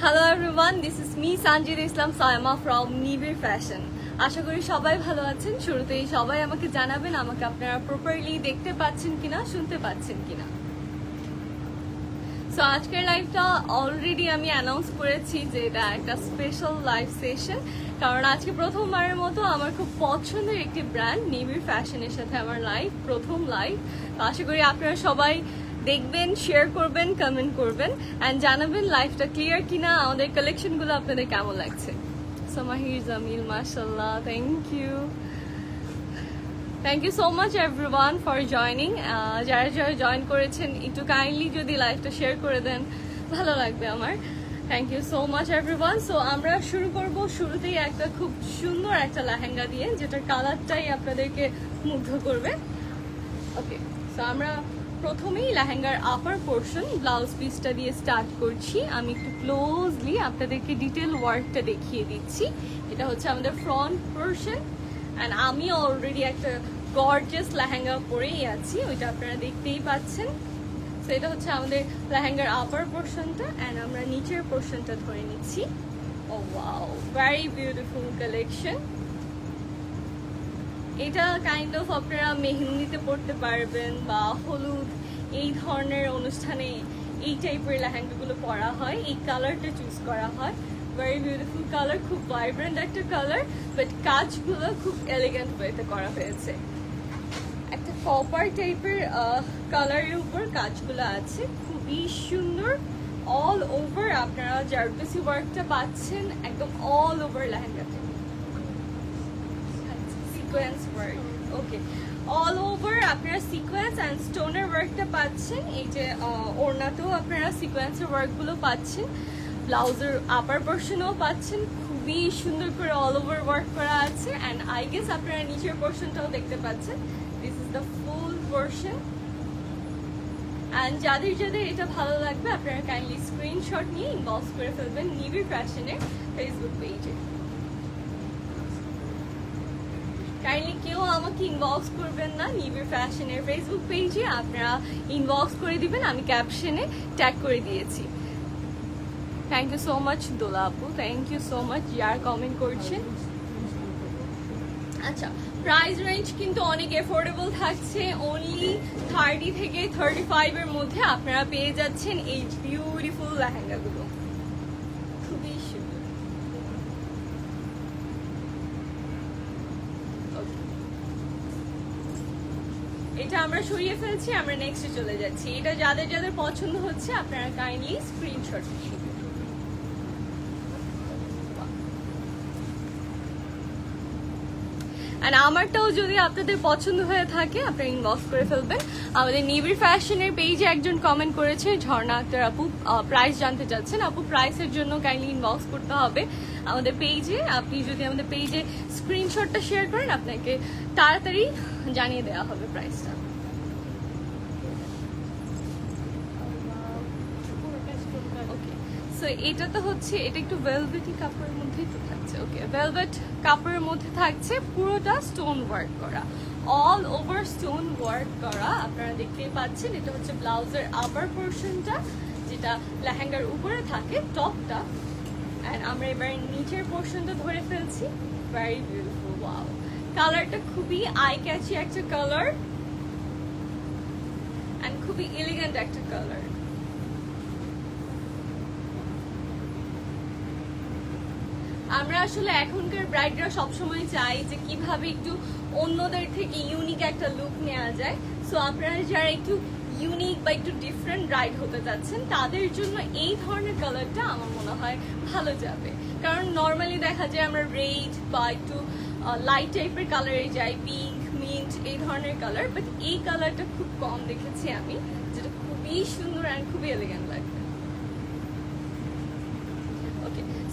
Hello everyone, this is me Sanjida Islam Saima from Nibir Fashion. আশা করি সবাই ভালো আছেন। শুরুতেই সবাই আমাকে জানাবেন আমাকে আপনারা প্রপারলি দেখতে পাচ্ছেন কিনা, শুনতে পাচ্ছেন কিনা। সো আজকের লাইভটা অলরেডি আমি অ্যানাউন্স করেছি যে এটা একটা স্পেশাল লাইভ সেশন, কারণ আজকে প্রথমবারের মতো আমার খুব পছন্দের একটি ব্র্যান্ড নিবিড় ফ্যাশনের সাথে আমার প্রথম লাইভ। তো আশা করি আপনারা সবাই দেখবেন, শেয়ার করবেন, কমেন্ট করবেন অ্যান্ড জানাবেন লাইভটা ক্লিয়ার কিনা, আমাদের কালেকশনগুলো আপনাদের কেমন লাগছে। সো মাহির জামিল, মাশাআল্লাহ, thank you so much everyone for joining. যারা যারা জয়েন করেছেন একটু কাইন্ডলি যদি লাইভটা শেয়ার করে দেন ভালো লাগবে আমার। Thank you so much everyone. So আমরা শুরু করব শুরুতেই একটা খুব সুন্দর একটা লেহেঙ্গা দিয়ে, যেটার কালারটাই আপনাদেরকে মুগ্ধ করবে। ওকে, সো আমরা প্রথমেই লেহেঙ্গার আপার পোর্শন ব্লাউজ পিসটা দিয়ে স্টার্ট করছি। আমি একটু ক্লোজলি আপনাদেরকে ডিটেল ওয়ার্কটা দেখিয়ে দিচ্ছি। এটা হচ্ছে আমাদের ফ্রন্ট পোর্শন অ্যান্ড আমি অলরেডি একটা গর্জিয়াস লেহেঙ্গা পরেই আছি, ওইটা আপনারা দেখতেই পাচ্ছেন। সো এটা হচ্ছে আমাদের লেহেঙ্গার আপার পোর্শনটা অ্যান্ড আমরা নিচের পোর্শনটা ধরে নিচ্ছি। ও ওয়াও, ভেরি বিউটিফুল কালেকশন। এটা কাইন্ড অফ আপনারা মেহেন্দিতে পড়তে পারবেন বা হলুদ এই ধরনের অনুষ্ঠানে এই টাইপের লেহেঙ্গাগুলো পরা হয়, এই কালারটা চুজ করা হয়। ভেরি বিউটিফুল কালার, খুব ভাইব্রেন্ট একটা কালার, বাট কাজগুলো খুব এলিগেন্ট ওয়েতে করা হয়েছে। একটা কপার টাইপের কালারের উপর কাজগুলো আছে, খুবই সুন্দর। অল ওভার আপনারা জারদোসি ওয়ার্কটা পাচ্ছেন একদম অল ওভার লেহেঙ্গাতে, সিকোয়েন্স ওয়ার্ক। ওকে, অল ওভার আপনারা সিকোয়েন্স অ্যান্ড স্টোনের ওয়ার্কটা পাচ্ছেন। এই যে ওড়নাতেও আপনারা সিকোয়েন্সের ওয়ার্কগুলো পাচ্ছেন, ব্লাউজের আপার পোর্শনও পাচ্ছেন, খুবই সুন্দর করে অল ওভার ওয়ার্ক করা আছে। অ্যান্ড আই গেস আপনারা নিচের পোর্শনটাও দেখতে পাচ্ছেন। This is the full portion. And যাদের যাদের এটা ভালো লাগবে আপনারা কাইন্ডলি স্ক্রিনশট নিয়ে ইনবক্স করে ফেলবেন নিবিড় ফ্যাশনের ফেসবুক পেজে। কাইন্ডলি কেউ আমাকে ইনবক্স করবেন না, নিবিড় ফ্যাশনের ফেসবুক পেজে আপনারা ইনবক্স করে দিবেন, আমি ক্যাপশনে ট্যাগ করে দিয়েছি। থ্যাংক ইউ সো মাচ দোলা আপু, থ্যাংক ইউ সো মাচ যারা কমেন্ট করছেন। আচ্ছা, প্রাইস রেঞ্জ কিন্তু অনেক এফোর্ডেবল থাকছে, অনলি 30 থেকে 35 এর মধ্যে আপনারা পেয়ে যাচ্ছেন এই বিউটিফুল লেহেঙ্গাগুলো, খুবই সুন্দর। এটা আমরা সরিয়ে ফেলছি, আমরা নেক্সটে চলে যাচ্ছি। এটা যাদের যাদের পছন্দ হচ্ছে আপনারা কাইন্ডলি স্ক্রিনশট নিন। অ্যান্ড আমারটাও যদি আপনাদের পছন্দ হয়ে থাকে আপনারা ইনবক্স করে ফেলবেন। আমাদের নিবিড় ফ্যাশনের পেজে একজন কমেন্ট করেছে, ঝর্ণা আক্তার আপু, প্রাইস জানতে চাচ্ছেন। আপু প্রাইসের জন্য কাইন্ডলি ইনবক্স করতে হবে আমাদের পেজে। আপনি যদি আমাদের পেজে স্ক্রিনশটটা শেয়ার করেন আপনাকে তাড়াতাড়ি জানিয়ে দেওয়া হবে প্রাইসটা। সো এটা তো হচ্ছে, এটা একটু ভেলভেটি কাপড়ের মধ্যেই তো থাকছে। ওকে, ভেলভেট কাপড়ের মধ্যে থাকছে, পুরোটা স্টোন ওয়ার্ক করা, অল ওভার স্টোন ওয়ার্ক করা আপনারা দেখতেই পাচ্ছেন। এটা হচ্ছে ব্লাউজের আপার পোর্শনটা, যেটা লেহেঙ্গার উপরে থাকে টপটা। অ্যান্ড আমরা এবার নিচের পোর্শনটা ধরে ফেলছি। ভেরি বিউটিফুল, ওয়াও, কালারটা খুবই আই ক্যাচি একটা কালার অ্যান্ড খুবই এলিগেন্ট একটা কালার। আমরা আসলে এখনকার ব্রাইডরা সবসময় চাই যে কিভাবে একটু অন্যদের থেকে ইউনিক একটা লুক নেওয়া যায়। সো আপনারা যারা একটু ইউনিক বা একটু ডিফারেন্ট ব্রাইড হতে চাচ্ছেন তাদের জন্য এই ধরনের কালারটা আমার মনে হয় ভালো যাবে, কারণ নর্মালি দেখা যায় আমরা রেড বা একটু লাইট টাইপের কালারে যাই, পিঙ্ক, মিন্ট এই ধরনের কালার, বাট এই কালারটা খুব কম দেখেছি আমি, যেটা খুবই সুন্দর অ্যান্ড খুবই এলিগেন্ট লাগবে।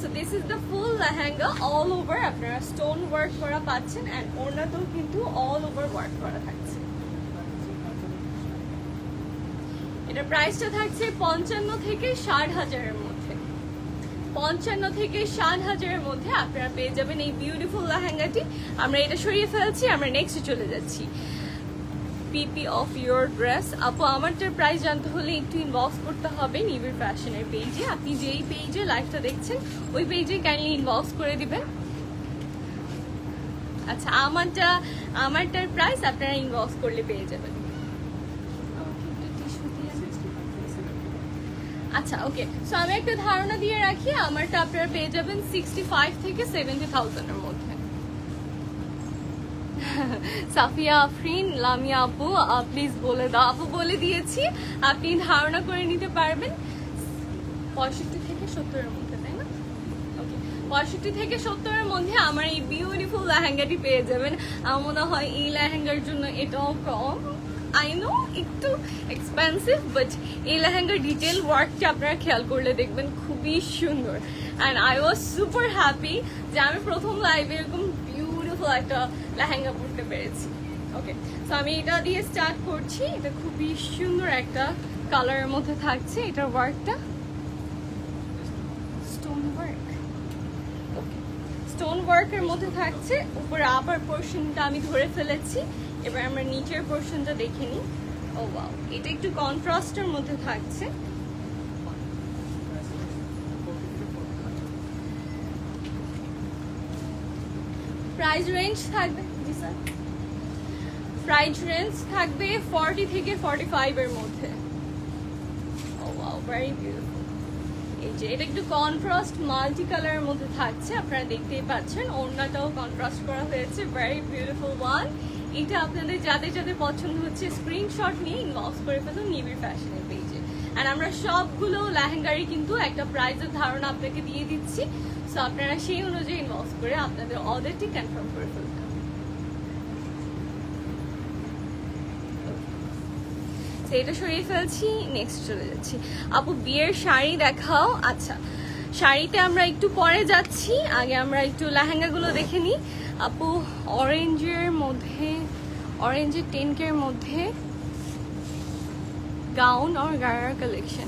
So this is the full lehenga, all over আপনারা স্টোন ওয়ার্ক করা পাচ্ছেন অ্যান্ড ওড়নাতেও কিন্তু অল ওভার ওয়ার্ক করা থাকছে। এটা প্রাইসটা থাকছে 55 থেকে 60,000 এর মধ্যে। 55 থেকে 60,000 এর মধ্যে আপনারা পেয়ে যাবেন এই বিউটিফুল লেহেঙ্গাটি। আমরা এটা সরিয়ে ফেলছি, আমরা নেক্সটে চলে যাচ্ছি। পিপি অফ ইয়োর ড্রেস। আপু আমারটার প্রাইস জানতে হলে একটু ইনবক্স করতে হবে নিবিড় ফ্যাশনের পেজে। আপনি যেই পেজে লাইভটা দেখছেন ওই পেজে কাইন্ডলি ইনবক্স করে দিবেন। আচ্ছা আমারটার প্রাইস আপনারা ইনবক্স করলে পেয়ে যাবেন। আচ্ছা ওকে, সো আমি একটা ধারণা দিয়ে রাখি, আমারটা আপনারা পেয়ে যাবেন 65 থেকে 70,000 এর মধ্যে। সাফিয়া আফরিন, লামিয়া আপু প্লিজ বলে দাও। আপু বলে দিয়েছি, আপনি ধারণা করে নিতে পারবেন 65 থেকে 70 এর মধ্যে, তাই না? ওকে, 65 থেকে 70 এর মধ্যে আমার এই বিউটিফুল লেহেঙ্গাটি পেয়ে যাবেন। আমার মনে হয় এই লেহেঙ্গার জন্য এটাও কম। আই নো একটু এক্সপেন্সিভ, বাট এই লেহেঙ্গার ডিটেল ওয়ার্কটা আপনারা খেয়াল করলে দেখবেন খুবই সুন্দর। And I was super happy যে আমি প্রথম লাইভে এরকম বিউটিফুল একটা লেহেঙ্গা পরতে পেরেছি। ওকে, তো আমি এটা দিয়ে স্টার্ট করছি। এটা খুবই সুন্দর একটা কালারের মধ্যে থাকছে। এটার ওয়ার্কটা স্টোন ওয়ার্ক, ওকে স্টোন ওয়ার্কের মধ্যে থাকছে। উপরে আপার পোর্শনটা আমি ধরে ফেলেছি। এবার আমরা নিচের পোর্শনটা দেখে নিই। ও ওয়াও, এটা একটু কন্ট্রাস্টের মধ্যে থাকছে। প্রাইস রেঞ্জ থাকবে, জি স্যার, প্রাইস রেঞ্জ থাকবে 40 থেকে 45 এর মধ্যে। ও ওয়াও, ভেরি বিউটিফুল। এই যে এটা একটু কন্ট্রাস্ট মাল্টি কালারের মধ্যে থাকছে, আপনারা দেখতেই পাচ্ছেন। ওড়নাটাও কন্ট্রাস্ট করা হয়েছে, ভেরি বিউটিফুল ওয়ান। এটা আপনাদের যাদের যাদের পছন্দ হচ্ছে স্ক্রিনশট নিয়ে ইনবক্স করে ফেলুন নিবিড় ফ্যাশনের পেজে। আর আমরা সবগুলো লেহেঙ্গারই কিন্তু একটা প্রাইসের ধারণা আপনাকে দিয়ে দিচ্ছি, সো আপনারা সেই অনুযায়ী ইনবক্স করে আপনাদের অর্ডারটি কনফার্ম করে ফেলবেন। এটা সরিয়ে ফেলছি, নেক্সট চলে যাচ্ছি। আপু বিয়ের শাড়ি দেখাও। আচ্ছা, শাড়িতে আমরা একটু পরে যাচ্ছি, আগে আমরা একটু লেহেঙ্গাগুলো দেখে নিই। আপু অরেঞ্জের মধ্যে, অরেঞ্জের 10K-এর মধ্যে গাউন আর গারারা কালেকশন।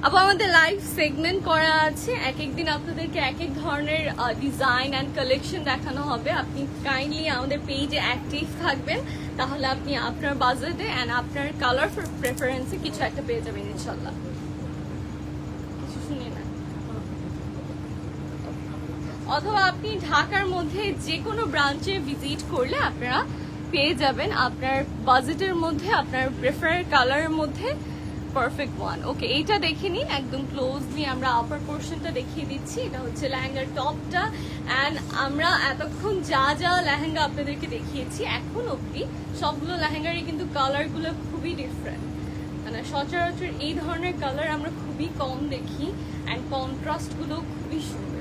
আপু আমাদের লাইভ সেগমেন্ট করা আছে, এক এক দিন আপনাদেরকে এক এক ধরনের ডিজাইন অ্যান্ড কালেকশন দেখানো হবে। আপনি কাইন্ডলি আমাদের পেজে অ্যাক্টিভ থাকবেন, তাহলে আপনি আপনার বাজেটে অ্যান্ড আপনার কালার প্রেফারেন্সে কিছু একটা পেয়ে যাবেন ইনশাল্লাহ। কিছু শুনে না, অথবা আপনি ঢাকার মধ্যে যে কোনো ব্রাঞ্চে ভিজিট করলে আপনারা পেয়ে যাবেন আপনার বাজেটের মধ্যে, আপনার প্রেফারের কালারের মধ্যে পারফেক্ট ওয়ান। ওকে, এইটা দেখে নিন একদম ক্লোজলি। আমরা আপার পোর্শনটা দেখিয়ে দিচ্ছি। এটা হচ্ছে লেহেঙ্গার টপটা। অ্যান্ড আমরা এতক্ষণ যা যা লেহেঙ্গা আপনাদেরকে দেখিয়েছি এখন অবধি সবগুলো লেহেঙ্গারই কিন্তু কালারগুলো খুবই ডিফারেন্ট। মানে সচরাচর এই ধরনের কালার আমরা খুবই কম দেখি, অ্যান্ড কন্ট্রাস্টগুলো খুবই সুন্দর।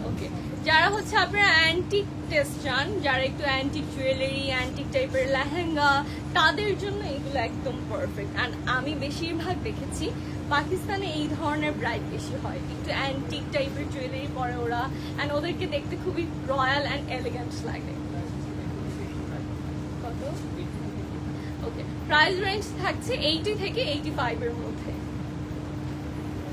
ওকে, যারা হচ্ছে আপনারা অ্যান্টিক টেস্ট চান, যারা একটু অ্যান্টিক জুয়েলারি, অ্যান্টিক টাইপের লেহেঙ্গা, তাদের জন্য এগুলো একদম পারফেক্ট। অ্যান্ড আমি বেশিরভাগ দেখেছি পাকিস্তানে এই ধরনের ব্রাইড বেশি হয়, একটু অ্যান্টিক টাইপের জুয়েলারি পরে ওরা, অ্যান্ড ওদেরকে দেখতে খুবই রয়্যাল অ্যান্ড এলিগেন্ট লাগে। কত? ওকে, প্রাইস রেঞ্জ থাকছে 80 থেকে 85 এর মধ্যে।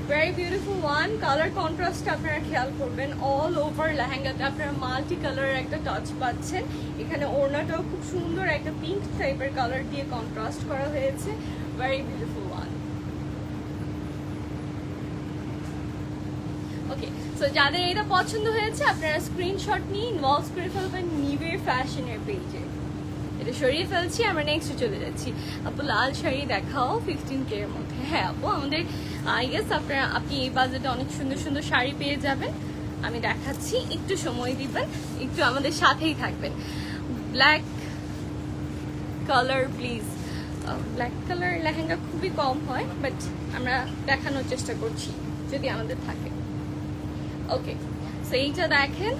Very beautiful one. Colour contrast আপনারা খেয়াল করবেন, অল ওভার লেহেঙ্গাতে আপনারা মাল্টি কালারের একটা টাচ পাচ্ছেন। এখানে ওড়নাটাও খুব সুন্দর একটা পিঙ্ক টাইপের কালার দিয়ে কন্ট্রাস্ট করা হয়েছে। Very beautiful one. Okay, so যাদের এটা পছন্দ হয়েছে আপনারা স্ক্রিনশট নিয়ে ইনবক্স করে ফেলবেন নিবিড় ফ্যাশনের পেজে। এটা সরিয়ে ফেলছি, আমরা নেক্সটে চলে যাচ্ছি। আপু লাল শাড়ি দেখাও 15K এর মধ্যে। হ্যাঁ আপু, আমাদের আই গেস আপনি এই বাজেটে অনেক সুন্দর সুন্দর শাড়ি পেয়ে যাবেন। আমি দেখাচ্ছি, একটু সময় দিবেন, একটু আমাদের সাথেই থাকবেন। Black colour please. Black colour lehenga খুবই কম হয়, বাট আমরা দেখানোর চেষ্টা করছি যদি আমাদের থাকে। ওকে, সো এইটা দেখেন,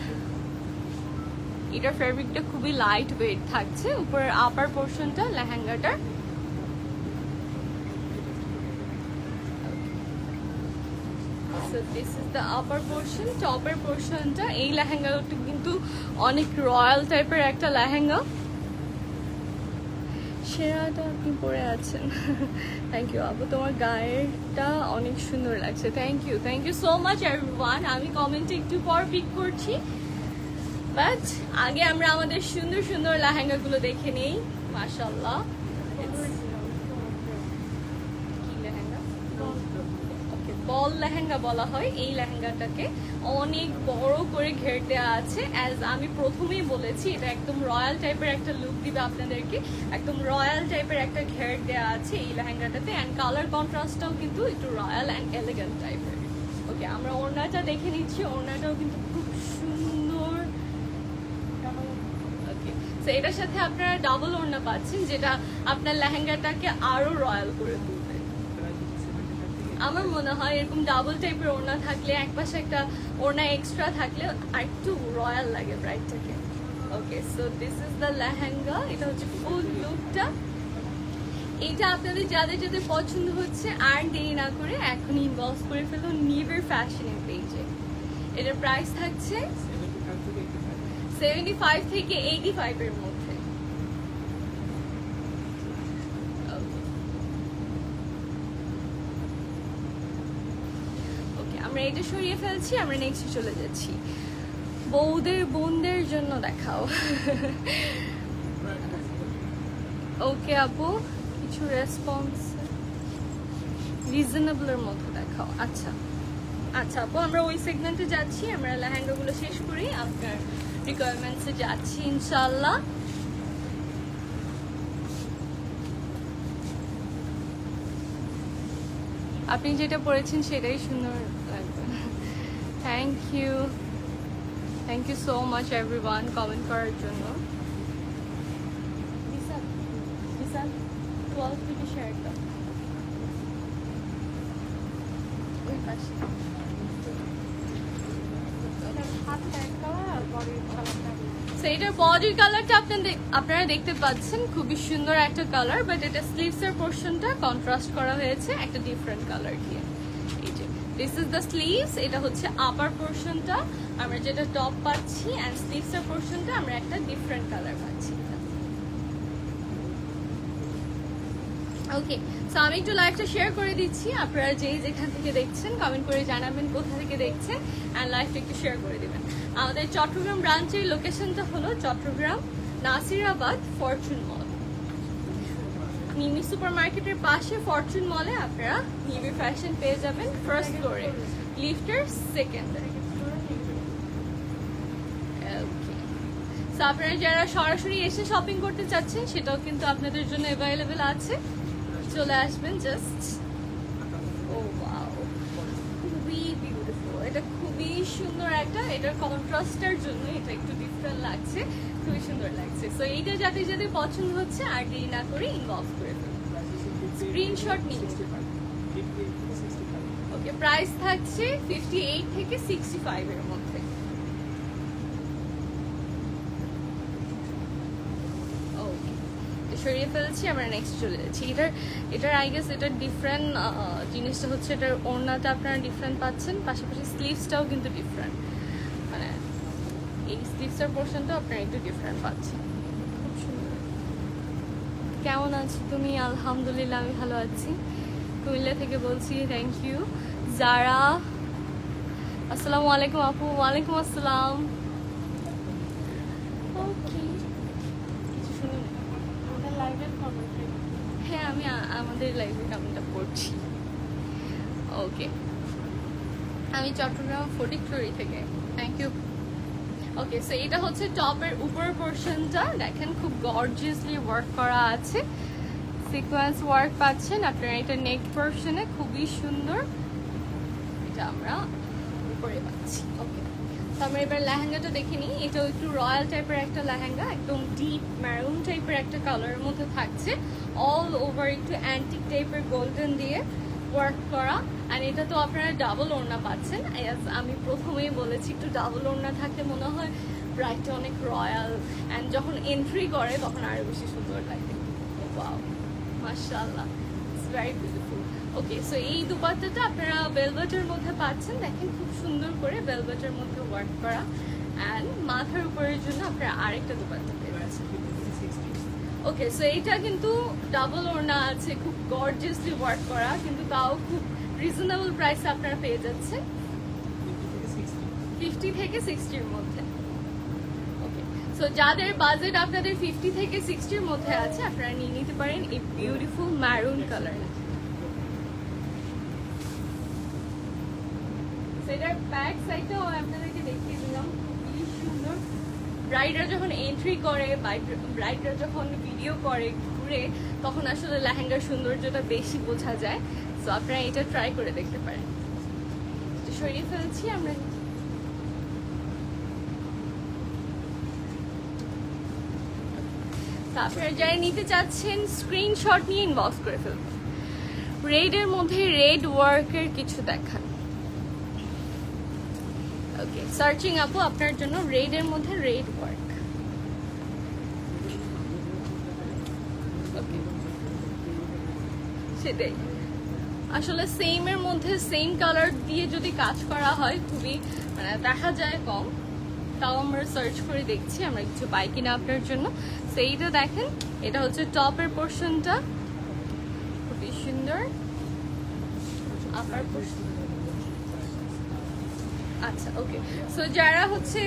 এটার ফেব্রিকটা খুবই লাইট ওয়েট থাকছে। উপরের আপার পোর্শনটা লেহেঙ্গাটার this is the upper portion. টপের পোর্শনটা, এই লেহেঙ্গাটা কিন্তু অনেক রয়্যাল টাইপের একটা লেহেঙ্গা। সেরাটা আপনি পরে আছেন, থ্যাংক ইউ আপু, তোমার গায়েরটা অনেক সুন্দর লাগছে। Thank you so much everyone. আমি কমেন্টে একটু পর পিক করছি। বাট আগে আমরা আমাদের সুন্দর সুন্দর লেহেঙ্গাগুলো দেখে নেই। মাশাআল্লাহ, কি লেহেঙ্গা? ওকে, বল লেহেঙ্গা বলা হয় এই লেহেঙ্গাটাকে। অনেক বড় করে ঘের দেওয়া আছে। অ্যাজ আমি প্রথমেই বলেছি, এটা একদম রয়্যাল টাইপের একটা লুক দিবে আপনাদেরকে। একদম রয়্যাল টাইপের একটা ঘের দেওয়া আছে এই লেহেঙ্গাটাতে। অ্যান্ড কালার কন্ট্রাস্টটাও কিন্তু একটু রয়্যাল অ্যান্ড এলিগেন্ট টাইপের। ওকে, আমরা ওড়নাটা দেখে নিচ্ছি। ওড়নাটাও কিন্তু খুব সুন্দর। ওকে, তো এটার সাথে আপনারা ডাবল ওড়না পাচ্ছেন, যেটা আপনার লেহেঙ্গাটাকে আরো রয়্যাল করে তুলবে। আমার মনে হয় এরকম ডাবল টাইপের ওড়না থাকলে, একপাশে একটা ওড়না এক্সট্রা থাকলে আর একটু রয়্যাল লাগে ব্রাইডটাকে। Okay, so this is the lehenga. এটা হচ্ছে ফুল লুকটা। এটা আপনাদের যাদের যাদের পছন্দ হচ্ছে আর দেরি না করে এখন ইনবক্স করে ফেলুন নিভের ফ্যাশনের পেজে। এটার প্রাইস থাকছে 75 থেকে 85 এর মধ্যে। ওকে, আমরা এটা সরিয়ে ফেলছি, আমরা নেক্সট চলে যাচ্ছি। বউদের বোনদের জন্য দেখাও। ওকে আপু, কিছু রেসপন্স রিজনেবলের মধ্যে দেখাও। আচ্ছা আচ্ছা আপু, আমরা ওই সেগমেন্টে যাচ্ছি। আমরা লেহেঙ্গাগুলো শেষ করি, আপনার রিকোয়ারমেন্টসে যাচ্ছি ইনশাআল্লাহ। আপনি যেটা পরেছেন সেটাই সুন্দর লাগবে। Thank you so much everyone comment করার জন্য। এটার বডির কালারটা আপনারা দেখতে পাচ্ছেন, খুবই সুন্দর একটা কালার। বাট এটা স্লিভস এর পোর্শনটা কন্ট্রাস্ট করা হয়েছে একটা ডিফারেন্ট কালার দিয়ে। এই যে দিস ইজ দ্য স্লিভস। এটা হচ্ছে আপার পোর্শনটা আমরা যেটা টপ পাচ্ছি, অ্যান্ড স্লিভস এর পোর্শনটা আমরা একটা ডিফারেন্ট কালার পাচ্ছি। ওকে, সো আমি একটু লাইভটা শেয়ার করে দিচ্ছি। আপনারা যেখান থেকে দেখছেন কমেন্ট করে জানাবেন কোথা থেকে দেখছেন, অ্যান্ড লাইভটা একটু শেয়ার করে দেবেন। আমাদের চট্টগ্রাম ব্রাঞ্চের লোকেশনটা হলো চট্টগ্রাম নাসিরাবাদ ফরচুন মল। নিমি সুপার মার্কেটের পাশে ফরচুন মলে আপনারা নিমি ফ্যাশন পেয়ে যাবেন ফার্স্ট ফ্লোরে, লিফটের সেকেন্ডে। সো আপনারা যারা সরাসরি এসে শপিং করতে চাচ্ছেন সেটাও কিন্তু আপনাদের জন্য অ্যাভেলেবেল আছে, চলে আসবেন জাস্ট। ও ওয়াও, খুবই বিউটিফুল। এটা খুবই সুন্দর একটা, এটার কন্ট্রাস্টের জন্য এটা একটু ডিফারেন্ট লাগছে, খুবই সুন্দর লাগছে। সো এইটা যাদের যাদের পছন্দ হচ্ছে আর দেরি না করে ইনবক্স করে ফেলুন, স্ক্রিনশট নিয়ে নিতে পারবেন। ওকে, প্রাইস থাকছে 58 থেকে 65 এর মধ্যে। সরিয়ে ফেলছি, আমরা নেক্সট চলে যাচ্ছি। এটার আই গেস এটার ডিফারেন্ট জিনিসটা হচ্ছে এটার ওড়নাটা আপনারা ডিফারেন্ট পাচ্ছেন, পাশাপাশি স্লিভসটাও কিন্তু ডিফারেন্ট, মানে এই স্লিভসের পোর্শনটাও আপনারা একটু ডিফারেন্ট পাচ্ছেন। খুব সুন্দর। কেমন আছো তুমি? আলহামদুলিল্লাহ আমি ভালো আছি, কুমিল্লা থেকে বলছি। Thank you. যারা, আসসালামু আলাইকুম আপু। ওয়ালাইকুম আসসালাম। ওকে, হ্যাঁ আমি আমাদের লাইভে কমেন্টটা পড়ছি। ওকে, আমি চট্টগ্রাম 40 ফ্লোরি থেকে। Thank you. ওকে, সো এটা হচ্ছে টপের উপরের পোর্শনটা, দেখেন খুব গর্জিয়াসলি ওয়ার্ক করা আছে, সিকোয়েন্স ওয়ার্ক পাচ্ছেন আপনারা। এটা নেক পোর্শনে খুবই সুন্দর, এটা আমরা উপরে পাচ্ছি। ওকে, তো আমরা এবার লেহেঙ্গাটা দেখে নিই। এটাও একটু রয়্যাল টাইপের একটা লেহেঙ্গা, একদম ডিপ ম্যারুন টাইপের একটা কালারের মধ্যে থাকছে, অল ওভার একটু অ্যান্টিক টাইপের গোল্ডেন দিয়ে ওয়ার্ক করা। অ্যান্ড এটা তো আপনারা ডাবল ওড়না পাচ্ছেন। আমি প্রথমেই বলেছি একটু ডাবল ওড়না থাকলে মনে হয় ব্রাইডটা অনেক রয়্যাল, অ্যান্ড যখন এন্ট্রি করে তখন আরো বেশি সুন্দর লাগে। ওয়াও, মাশাআল্লাহ, it's very beautiful. Okay, so এই দুপাট্টাটা আপনারা ভেলভেটের মধ্যে পাচ্ছেন, দেখেন খুব সুন্দর করে ভেলভেটের মধ্যে ওয়ার্ক করা। অ্যান্ড মাথার উপরের জন্য আপনারা আরেকটা দুপাট্টা পেয়ে যাচ্ছেন। ওকে, সো এইটা কিন্তু ডাবল ওড়না আছে, খুব গর্জিয়াসলি ওয়ার্ক করা, কিন্তু তাও খুব রিজনেবল প্রাইসে আপনারা পেয়ে যাচ্ছেন 50 থেকে 60 এর মধ্যে। সো যাদের বাজেট আপনাদের 50 থেকে 60 এর মধ্যে আছে আপনারা নিয়ে নিতে পারেন এই বিউটিফুল ম্যারুন কালার। সেটার ব্যাক সাইডটাও আপনাদেরকে দেখিয়ে দিলাম, খুবই সুন্দর। ব্রাইডরা যখন এন্ট্রি করে, ব্রাইডরা যখন ভিডিও করে ঘুরে, তখন আসলে লেহেঙ্গার সৌন্দর্যটা বেশি বোঝা যায়। সো আপনারা এটা ট্রাই করে দেখতে পারেন। সরিয়ে ফেলছি আমরা। আপনারা যারা নিতে চাচ্ছেন স্ক্রিনশট নিয়ে ইনবক্স করে ফেলবেন। রেডের মধ্যে রেড ওয়ার্কের কিছু দেখান। ওকে, সার্চিং আপু আপনার জন্য রেডের মধ্যে রেড ওয়ার্ক। ওকে, সেটাই আসলে সেম এর মধ্যে সেম কালার দিয়ে যদি কাজ করা হয় খুবই মানে দেখা যায় কম, তাও আমরা সার্চ করে দেখছি আমরা কিছু পাই কিনা আপনার জন্য। সেইটা দেখেন, এটা হচ্ছে টপের পোর্শনটা, খুবই সুন্দর। আপার পোর্শন, আচ্ছা ওকে। সো যারা হচ্ছে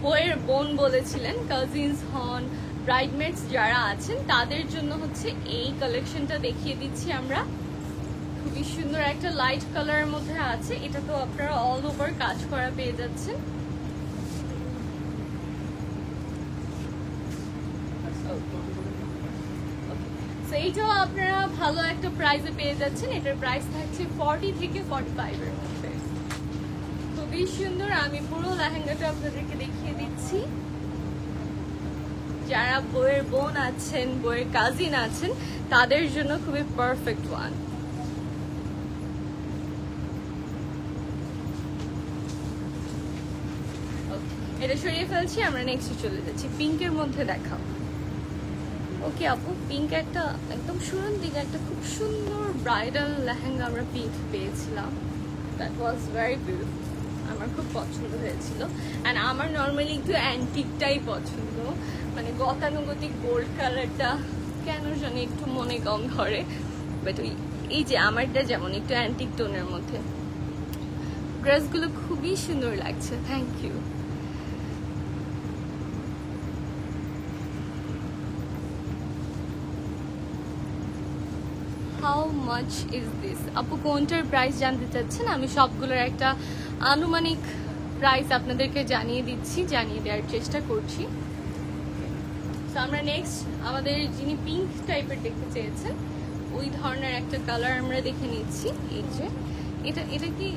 বইয়ের বোন বলেছিলেন, কাজিনস হন, ব্রাইডমেটস যারা আছেন, তাদের জন্য হচ্ছে এই কালেকশনটা দেখিয়ে দিচ্ছি আমরা। খুবই সুন্দর একটা লাইট কালারের মধ্যে আছে, এটা তো আপনারা অল ওভার কাজ করা পেয়ে যাচ্ছেন। এইটাও আপনারা ভালো একটা প্রাইসে পেয়ে যাচ্ছেন। এটার প্রাইস থাকছে 40 থেকে 45 এর মধ্যে। খুবই সুন্দর। আমি পুরো লেহেঙ্গাটা আপনাদেরকে দেখিয়ে দিচ্ছি। যারা বইয়ের বোন আছেন, বইয়ের কাজিন আছেন, তাদের জন্য খুবই পারফেক্ট ওয়ান। এটা সরিয়ে ফেলছি, আমরা নেক্সট চলে যাচ্ছি। পিঙ্কের মধ্যে দেখাও। ওকে আপু, পিঙ্ক একটা একদম শুরুর দিকে একটা খুব সুন্দর ব্রাইডাল লেহেঙ্গা আমরা পিঙ্ক পেয়েছিলাম। দ্যাট ওয়াজ ভেরি বিউটিফুল, আমার খুব পছন্দ হয়েছিল। অ্যান্ড আমার নর্মালি একটু অ্যান্টিকটাই পছন্দ, মানে গতানুগতিক গোল্ড কালারটা কেন জানি একটু মনে কম ধরে। বাট ওই এই যে আমারটা যেমন একটু অ্যান্টিক টোনের মধ্যে। ড্রেসগুলো খুবই সুন্দর লাগছে, thank you. How much is this? আপু কোনটার প্রাইস জানতে চাচ্ছেন? আমি সবগুলোর একটা আনুমানিক প্রাইস আপনাদেরকে জানিয়ে দিচ্ছি, জানিয়ে দেওয়ার চেষ্টা করছি। তো আমরা নেক্সট আমাদের যিনি পিঙ্ক টাইপের দেখতে চেয়েছেন ওই ধরনের একটা কালার আমরা দেখে নিচ্ছি। এই যে এটা কি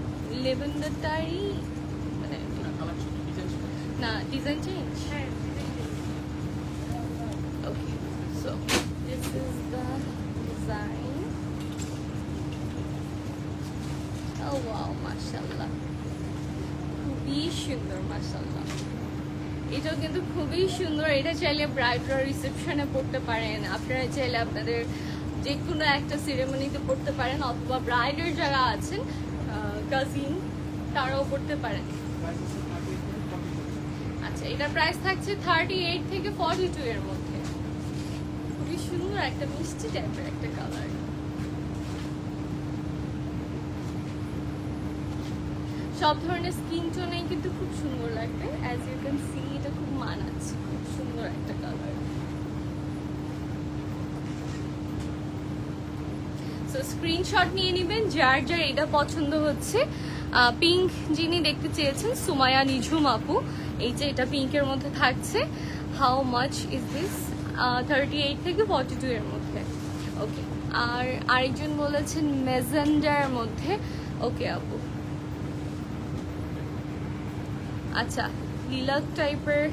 লেভেন্ডারটাই মানে না design change? Okay, so this is the design. Oh wow, মাশাআল্লাহ, খুবই সুন্দর, মাশাআল্লাহ। এটাও কিন্তু খুবই সুন্দর। এটা চাইলে ব্রাইডরা রিসেপশনে পড়তে পারেন, আপনারা চাইলে আপনাদের যে কোনো একটা সেরেমনিতে পড়তে পারেন, অথবা ব্রাইডের যারা আছেন কাজিন তারাও পড়তে পারেন। আচ্ছা, এটার প্রাইস থাকছে 38 থেকে 42 এর মধ্যে। খুবই সুন্দর একটা মিষ্টি টাইপের একটা কালার। সব ধরনের স্কিন টোনে কিন্তু খুব সুন্দর লাগবে। অ্যাজ ইউ ক্যান সি এটা খুব মানাচ্ছে, খুব সুন্দর একটা কালার। সো স্ক্রিনশট নিয়ে নেবেন যার যার এটা পছন্দ হচ্ছে। পিঙ্ক যিনি দেখতে চেয়েছেন সুমায়া নিঝুম আপু, এই যে এটা পিঙ্কের মধ্যে থাকছে। How much is this? 38 থেকে 42 এর মধ্যে। ওকে, আর আরেকজন বলেছেন মেজেন্ডার মধ্যে। ওকে আপু, আচ্ছা লিলাক টাইপের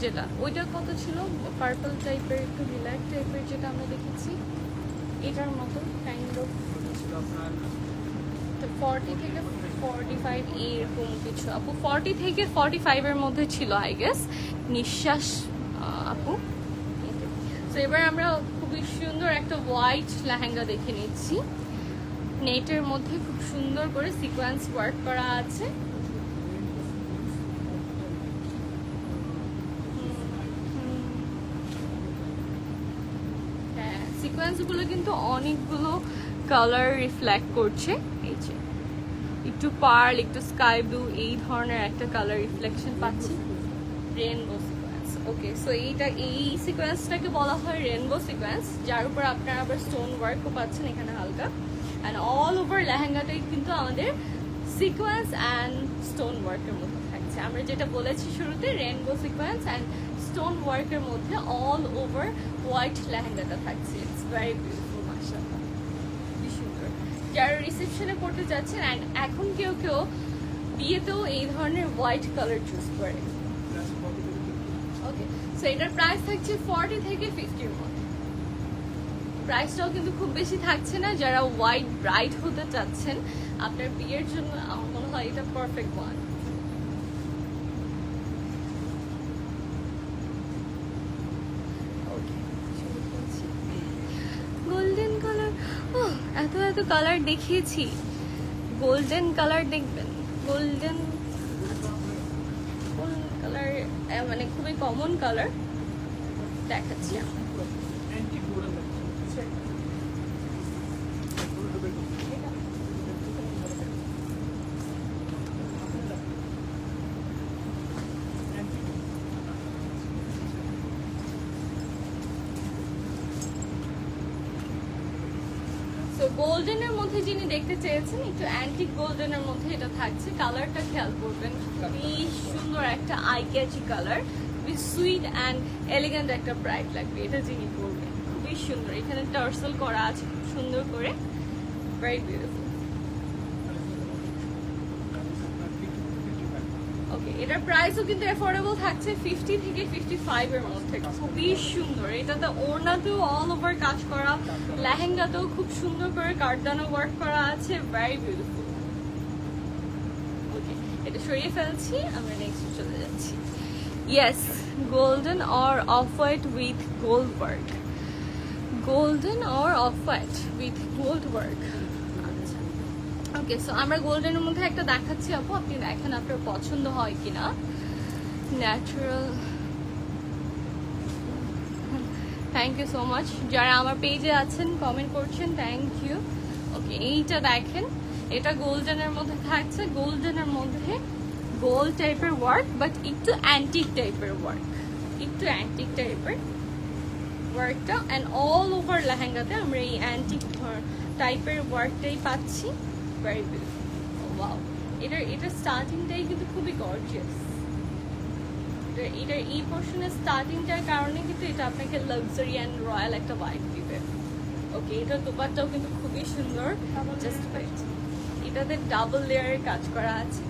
যেটা, ওইটা কত ছিল? পার্পল টাইপের একটু লিলাক টাইপের যেটা আমরা দেখেছি, এটার মতো কাইন্ড অফ 40 থেকে 45 এরকম কিছু। আপু 40 থেকে 45 এর মধ্যে ছিল আই গেস, নিঃশ্বাস আপু। তো এবার আমরা খুবই সুন্দর একটা হোয়াইট লেহেঙ্গা দেখে নিচ্ছি। নেটের মধ্যে খুব সুন্দর করে সিকোয়েন্স ওয়ার্ক করা আছে। সিকোয়েন্সগুলো কিন্তু অনেকগুলো কালার রিফ্লেক্ট করছে। এই যে একটু পার্ল, একটু স্কাই ব্লু, এই ধরনের একটা কালার রিফ্লেকশন পাচ্ছি। Rainbow sequence. ওকে, সো এই সিকোয়েন্সটাকে বলা হয় রেনবো সিকোয়েন্স, যার উপর আপনারা আবার স্টোন ওয়ার্কও পাচ্ছেন এখানে হালকা। অ্যান্ড অল ওভার লেহেঙ্গাটাই কিন্তু আমাদের সিকোয়েন্স অ্যান্ড স্টোন ওয়ার্কের মধ্যে থাকছে। আমরা যেটা বলেছি শুরুতে, রেনবো সিকোয়েন্স অ্যান্ড স্টোন ওয়ার্কের মধ্যে অল ওভার হোয়াইট লেহেঙ্গাটা থাকছে। ইটস ভেরি বিউটিফুল, মাশাআল্লাহ, খুবই সুন্দর। যারা রিসেপশনে পড়তে যাচ্ছেন, অ্যান্ড এখন কেউ কেউ বিয়েতেও এই ধরনের হোয়াইট কালার চুজ করে। ওকে, সো এটার প্রাইস থাকছে 40 থেকে 50-র মধ্যে। প্রাইসটাও কিন্তু খুব বেশি থাকছে না। যারা হোয়াইট ব্রাইট হতে চাচ্ছেন আপনার বিয়ের জন্য, আমার মনে হয় এটা পারফেক্ট ওয়ান। গোল্ডেন কালার, এত এত কালার দেখিয়েছি, গোল্ডেন কালার দেখবেন। গোল্ডেন কালার মানে খুবই কমন কালার দেখাচ্ছি আমরা। গোল্ডেনের মধ্যে যিনি দেখতে চেয়েছেন, একটু অ্যান্টিক গোল্ডেনের মধ্যে এটা থাকছে। কালারটা খেয়াল করবেন, খুবই সুন্দর একটা আই ক্যাচি কালার, খুবই সুইট অ্যান্ড এলিগেন্ট একটা ব্রাইট লাগবে এটা যিনি পরবেন। খুবই সুন্দর, এখানে টার্সেল করা আছে খুব সুন্দর করে, ভেরি বিউটিফুল। ওকে, এটার প্রাইসও কিন্তু অ্যাফোর্ডেবল থাকছে 50 থেকে 55 এর মধ্যে। খুবই সুন্দর, এটাতে ওড়নাতেও অল ওভার কাজ করা, লেহেঙ্গাতেও খুব সুন্দর করে কার্দানো ওয়ার্ক করা আছে, ভেরি বিউটিফুল। ওকে, এটা সরিয়ে ফেলছি, আমরা নেক্সট চলে যাচ্ছি। Yes, golden or off white with gold work. Golden or off white with gold work. Okay, so আমরা গোল্ডেনের মধ্যে একটা দেখাচ্ছি আপু, আপনি দেখেন আপনার পছন্দ হয় কিনা। Natural, thank you so much. যারা আমার পেজে আছেন কমেন্ট করছেন, থ্যাংক ইউ। ওকে, এইটা দেখেন, এটা গোল্ডেনের মধ্যে থাকছে। গোল্ডেনের মধ্যে গোল্ড টাইপের ওয়ার্ক, বাট একটু অ্যান্টিক টাইপের ওয়ার্ক, একটু অ্যান্টিক টাইপের ওয়ার্কটা। অ্যান্ড অল ওভার লেহেঙ্গাতে আমরা এই অ্যান্টিক টাইপের ওয়ার্কটাই পাচ্ছি। Very beautiful, wow. এটার স্টার্টিংটাই কিন্তু খুবই গর্জিয়াস। এটার এই পোর্শনের স্টার্টিংটার কারণে কিন্তু এটা আপনাকে লাক্সারি অ্যান্ড রয়্যাল একটা ভাইব দিবে। ওকে, এটার দোপাট্টাও কিন্তু খুবই সুন্দর, জাস্ট ওয়েট। এটাতে ডাবল লেয়ারের কাজ করা আছে।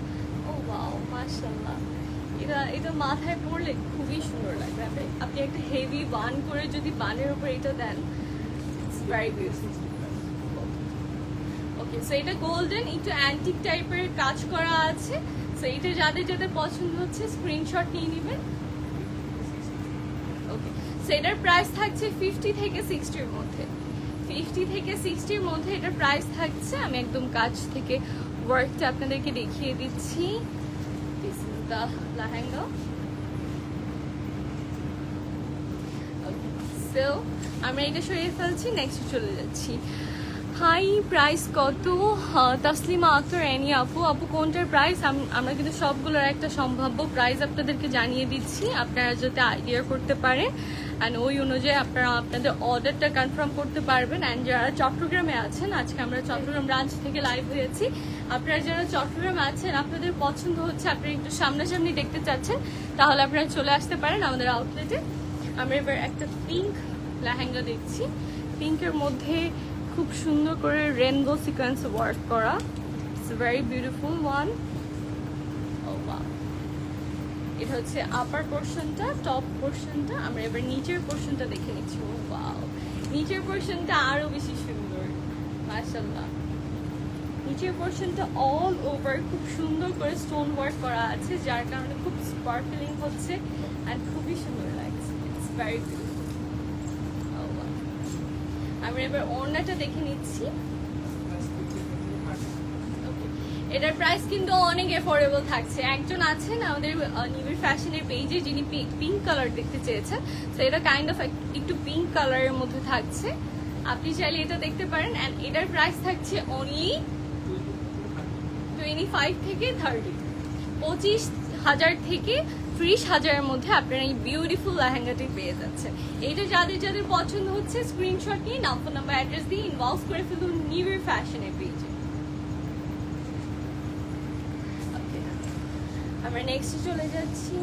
ও ওয়াও, মাশাআল্লাহ। এটা মাথায় পরলে খুবই সুন্দর লাগবে। আপনি একটা হেভি বান করে যদি বানের উপর এটা দেন, it's very beautiful. Okay, so এটা গোল্ডেন, একটু অ্যান্টিক টাইপের কাজ করা আছে। সো এটা যাদের যাদের পছন্দ হচ্ছে স্ক্রিনশট নিয়ে নেবেন। ওকে, সো এটার প্রাইস থাকছে 50 থেকে 60-র মধ্যে। 50 থেকে 60-র মধ্যে এটার প্রাইস থাকছে। আমি একদম কাছ থেকে ওয়ার্কটা আপনাদেরকে দেখিয়ে দিচ্ছি। This is the lehenga. So আমরা এটা সরিয়ে ফেলছি, নেক্সট চলে যাচ্ছি। হাই, প্রাইস কত? তাসলিমা আক্তার, এনি আপু। আপু কোনটার প্রাইস? আমরা কিন্তু সবগুলোর একটা সম্ভাব্য প্রাইস আপনাদেরকে জানিয়ে দিচ্ছি, আপনারা যাতে আইডিয়া করতে পারেন, অ্যান্ড ওই অনুযায়ী আপনারা আপনাদের অর্ডারটা কনফার্ম করতে পারবেন। অ্যান্ড যারা চট্টগ্রামে আছেন, আজকে আমরা চট্টগ্রাম ব্রাঞ্চ থেকে লাইভ হয়েছি, আপনারা যারা চট্টগ্রামে আছেন, আপনাদের পছন্দ হচ্ছে, আপনারা একটু সামনাসামনি দেখতে চাচ্ছেন, তাহলে আপনারা চলে আসতে পারেন আমাদের আউটলেটে। আমরা এবার একটা পিঙ্ক লেহেঙ্গা দেখছি। পিঙ্কের মধ্যে খুব সুন্দর করে রেনবো সিকোয়েন্স ওয়ার্ক করা, it's very beautiful one. Oh wow, এটা হচ্ছে আপার পোর্শনটা, টপ পোর্শনটা। আমরা এবার নিচের পোর্শনটা দেখে নিচ্ছি। ও ওয়াও, নিচের পোর্শনটা আরো বেশি সুন্দর, মাশাআল্লাহ। নিচের পোর্শনটা অল ওভার খুব সুন্দর করে স্টোন ওয়ার্ক করা আছে, যার কারণে খুব স্পার্কলিং হচ্ছে অ্যান্ড খুবই সুন্দর লাগছে। It's very beautiful. আমরা এবার ওড়নাটা দেখে নিচ্ছি। এটার প্রাইস কিন্তু অনেক এফোর্ডেবল থাকছে। একজন আছেন আমাদের নিবিড় ফ্যাশনের পেজে, যিনি পিঙ্ক কালার দেখতে চেয়েছেন। তো এটা কাইন্ড অফ একটু পিঙ্ক কালারের মধ্যে থাকছে, আপনি চাইলে এটা দেখতে পারেন। অ্যান্ড এটার প্রাইস থাকছে অনলি 25 থেকে 30, 25,000 থেকে 30,000-এর মধ্যে আপনারা এই বিউটিফুল লেহেঙ্গাটি পেয়ে যাচ্ছেন। এইটা যাদের যাদের পছন্দ হচ্ছে স্ক্রিনশট নিয়ে নাম, ফোন নাম্বার, অ্যাড্রেস দিয়ে ইনবক্স করে ফেলুন নিবিড় ফ্যাশনের পেজে। আমরা নেক্সটে চলে যাচ্ছি।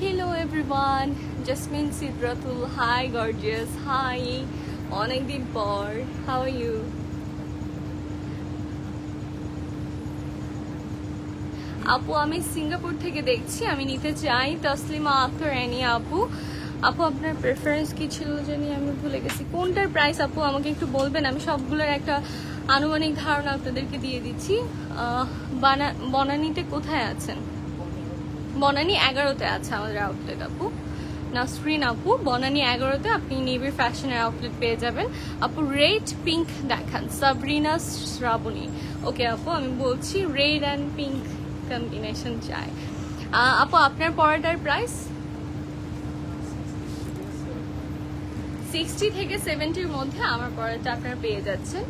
Hello everyone, Jasmine Sidratul. Hi gorgeous. Hi, অনেক দিন পর। How are you? আপু আমি সিঙ্গাপুর থেকে দেখছি, আমি নিতে চাই। তসলিমা আক্তার রানী আপু। আপু আপনার প্রেফারেন্স কি ছিল জানি আমি ভুলে গেছি। কোনটার প্রাইস আপু আমাকে একটু বলবেন? আমি সবগুলোর একটা আনুমানিক ধারণা আপনাদেরকে দিয়ে দিচ্ছি। বনানীতে কোথায় আছেন? বনানী 11তে আছে আমাদের আউটলেট আপু। নাসরিন আপু, বনানী 11তে আপনি নিবিড় ফ্যাশনের আউটলেট পেয়ে যাবেন। আপু রেড পিঙ্ক দেখান। সাবরিনা শ্রাবণী। ওকে আপু আমি বলছি রেড অ্যান্ড পিঙ্ক কম্বিনেশন চাই। আপু আপনার পরাটার প্রাইস 60 থেকে 70-র মধ্যে আমার পরাটা আপনারা পেয়ে যাচ্ছেন।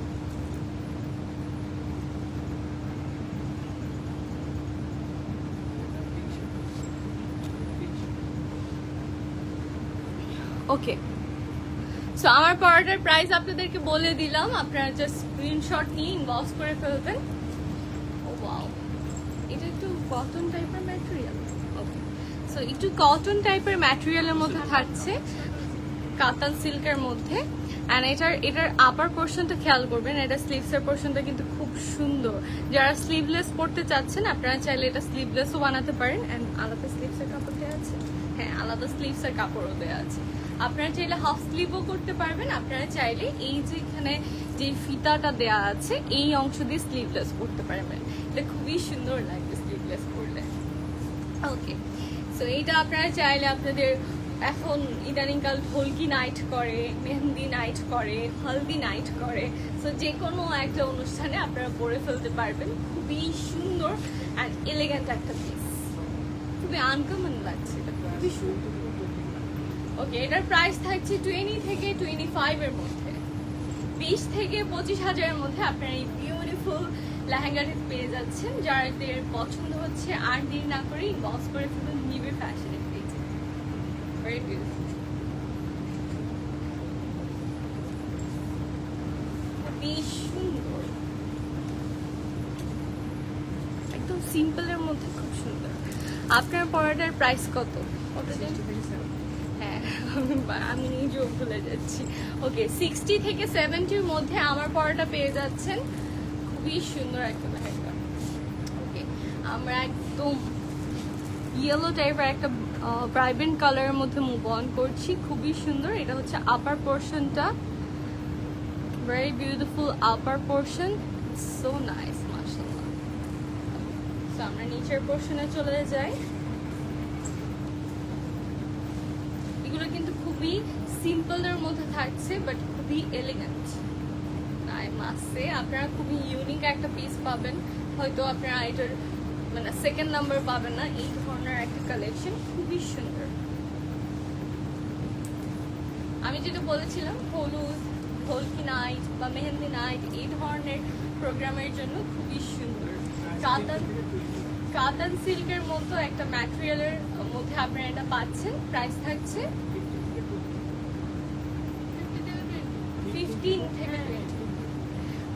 ওকে, সো আমার পরাটার প্রাইস আপনাদেরকে বলে দিলাম, আপনারা জাস্ট স্ক্রিনশট নিয়ে ইনবক্স করে ফেলবেন। ও ওয়াও, এটা একটু কটন টাইপের ম্যাটেরিয়াল। ওকে, সো একটু কটন টাইপের ম্যাটেরিয়ালের মধ্যে থাকছে, কাতান সিল্কের মধ্যে। অ্যান্ড এটার আপার পোর্শনটা খেয়াল করবেন, এটা স্লিভসের পোর্শনটা কিন্তু খুব সুন্দর। যারা স্লিভলেস পরতে চাচ্ছেন আপনারা চাইলে এটা স্লিভলেসও বানাতে পারেন। অ্যান্ড আলাদা স্লিভসের কাপড় দেওয়া আছে, হ্যাঁ আলাদা স্লিভসের কাপড়ও দেওয়া আছে। আপনারা চাইলে হাফ স্লিভও করতে পারবেন, আপনারা চাইলে এই যে এখানে যে ফিতাটা দেওয়া আছে এই অংশ দিয়ে স্লিভলেস করতে পারবেন। এটা খুবই সুন্দর লাগবে স্লিভলেস করলে। ওকে, সো এইটা আপনারা চাইলে আপনাদের এখন ইদানিংকাল ঢোলকি নাইট করে, মেহেন্দি নাইট করে, হলদি নাইট করে, সো যে কোনো একটা অনুষ্ঠানে আপনারা পরে ফেলতে পারবেন। খুবই সুন্দর অ্যান্ড এলিগেন্ট একটা পিস, খুবই আনকমন লাগছে, এটা খুবই সুন্দর। ওকে, এটার প্রাইস থাকছে 20 থেকে 25-এর মধ্যে, 20 থেকে 25,000-এর মধ্যে আপনারা এই বিউটিফুল লেহেঙ্গাটি পেয়ে যাচ্ছেন। যাদের পছন্দ হচ্ছে আর দেরি না করে ইনবক্স করে ফেলুন নিবিড় ফ্যাশনের পেজে। ভেরি বিউটিফুল, খুবই সুন্দর, একদম সিম্পলের মধ্যে খুব সুন্দর। আপনার পরাটার প্রাইস কত? হ্যাঁ আমি নিজেও ভুলে যাচ্ছি। ওকে, 60 থেকে 70-র মধ্যে আমার পরাটা পেয়ে যাচ্ছেন। খুবই সুন্দর একটা লেহেঙ্গা। ওকে, আমরা একদম ইয়েলো টাইপের একটা ব্রাইব্রেন্ট কালারের মধ্যে মুভ অন করছি। খুবই সুন্দর, এটা হচ্ছে আপার পোর্শনটা, ভেরি বিউটিফুল আপার পোর্শন, সো নাইস মাশাআল্লাহ। সো আমরা নিচের পোর্শনে চলে যাই। এগুলো কিন্তু খুবই সিম্পলের মধ্যে থাকছে বাট খুবই এলিগেন্ট। আই মাস্ট সে আপনারা খুবই ইউনিক একটা পিস পাবেন, হয়তো আপনারা এটার মানে সেকেন্ড নাম্বার পাবেন না। এই ধরনের একটা কালেকশন খুবই সুন্দর। আমি যেটা বলেছিলাম হলুদ, ঢোলকি নাইট বা মেহেন্দি নাইট এই ধরনের প্রোগ্রামের জন্য খুবই সুন্দর। কাতান সিল্কের মতো একটা ম্যাটেরিয়ালের মধ্যে আপনারা এটা পাচ্ছেন। প্রাইস থাকছে 15 থেকে 20।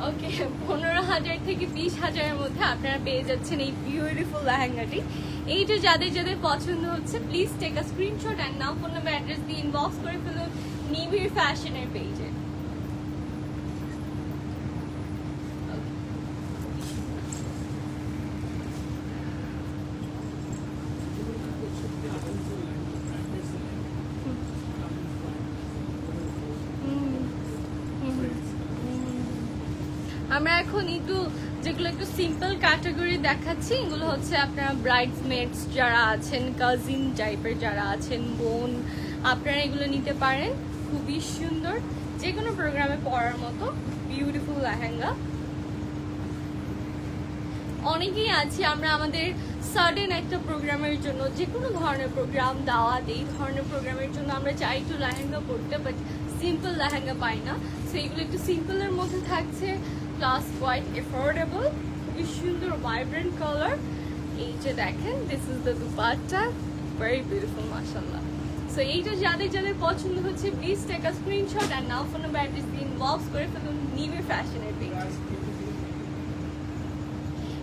ওকে, 15,000 থেকে 20,000-এর মধ্যে আপনারা পেয়ে যাচ্ছেন এই বিউটিফুল লেহেঙ্গাটি। এইটা যাদের যাদের পছন্দ হচ্ছে please take a screenshot and now phone number address দিয়ে ইনবক্স করে ফেলুন নিবিড় ফ্যাশনের পেজে। আমরা এখন একটু যেগুলো একটু সিম্পল ক্যাটাগরি দেখাচ্ছি, এগুলো হচ্ছে আপনারা ব্রাইডসমেডস যারা আছেন, কাজিন টাইপের যারা আছেন, বোন, আপনারা এগুলো নিতে পারেন। খুবই সুন্দর, যে কোনো প্রোগ্রামে পরার মতো বিউটিফুল লেহেঙ্গা। অনেকেই আছি আমরা আমাদের সাডেন একটা প্রোগ্রামের জন্য, যে কোনো ধরনের প্রোগ্রাম, দাওয়াত, এই ধরনের প্রোগ্রামের জন্য আমরা চাই একটু লেহেঙ্গা পরতে, বাট সিম্পল লেহেঙ্গা পাই না। সো এইগুলো একটু সিম্পলের মধ্যে থাকছে, প্লাস কোয়াইট এফোর্ডেবল, খুবই সুন্দর ভাইব্রেন্ট কালার। এই যে দেখেন, this is the dupatta, very beautiful মাশাআল্লাহ। সো এইটা যাদের যাদের পছন্দ হচ্ছে, please take a screenshot and now phone number address দিয়ে ইনবক্স করে ফেলুন নিউ ফ্যাশনের পেজ।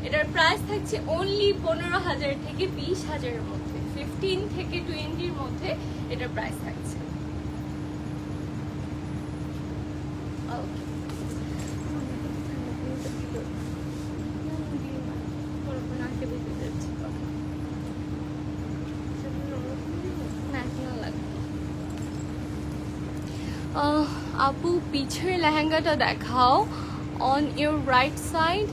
এটার প্রাইস থাকছে অনলি 15,000 থেকে 20,000-এর মধ্যে, 15 থেকে 20-র মধ্যে এটার প্রাইস থাকছে। আপু পিছের লেহেঙ্গাটা দেখাও, on your right side,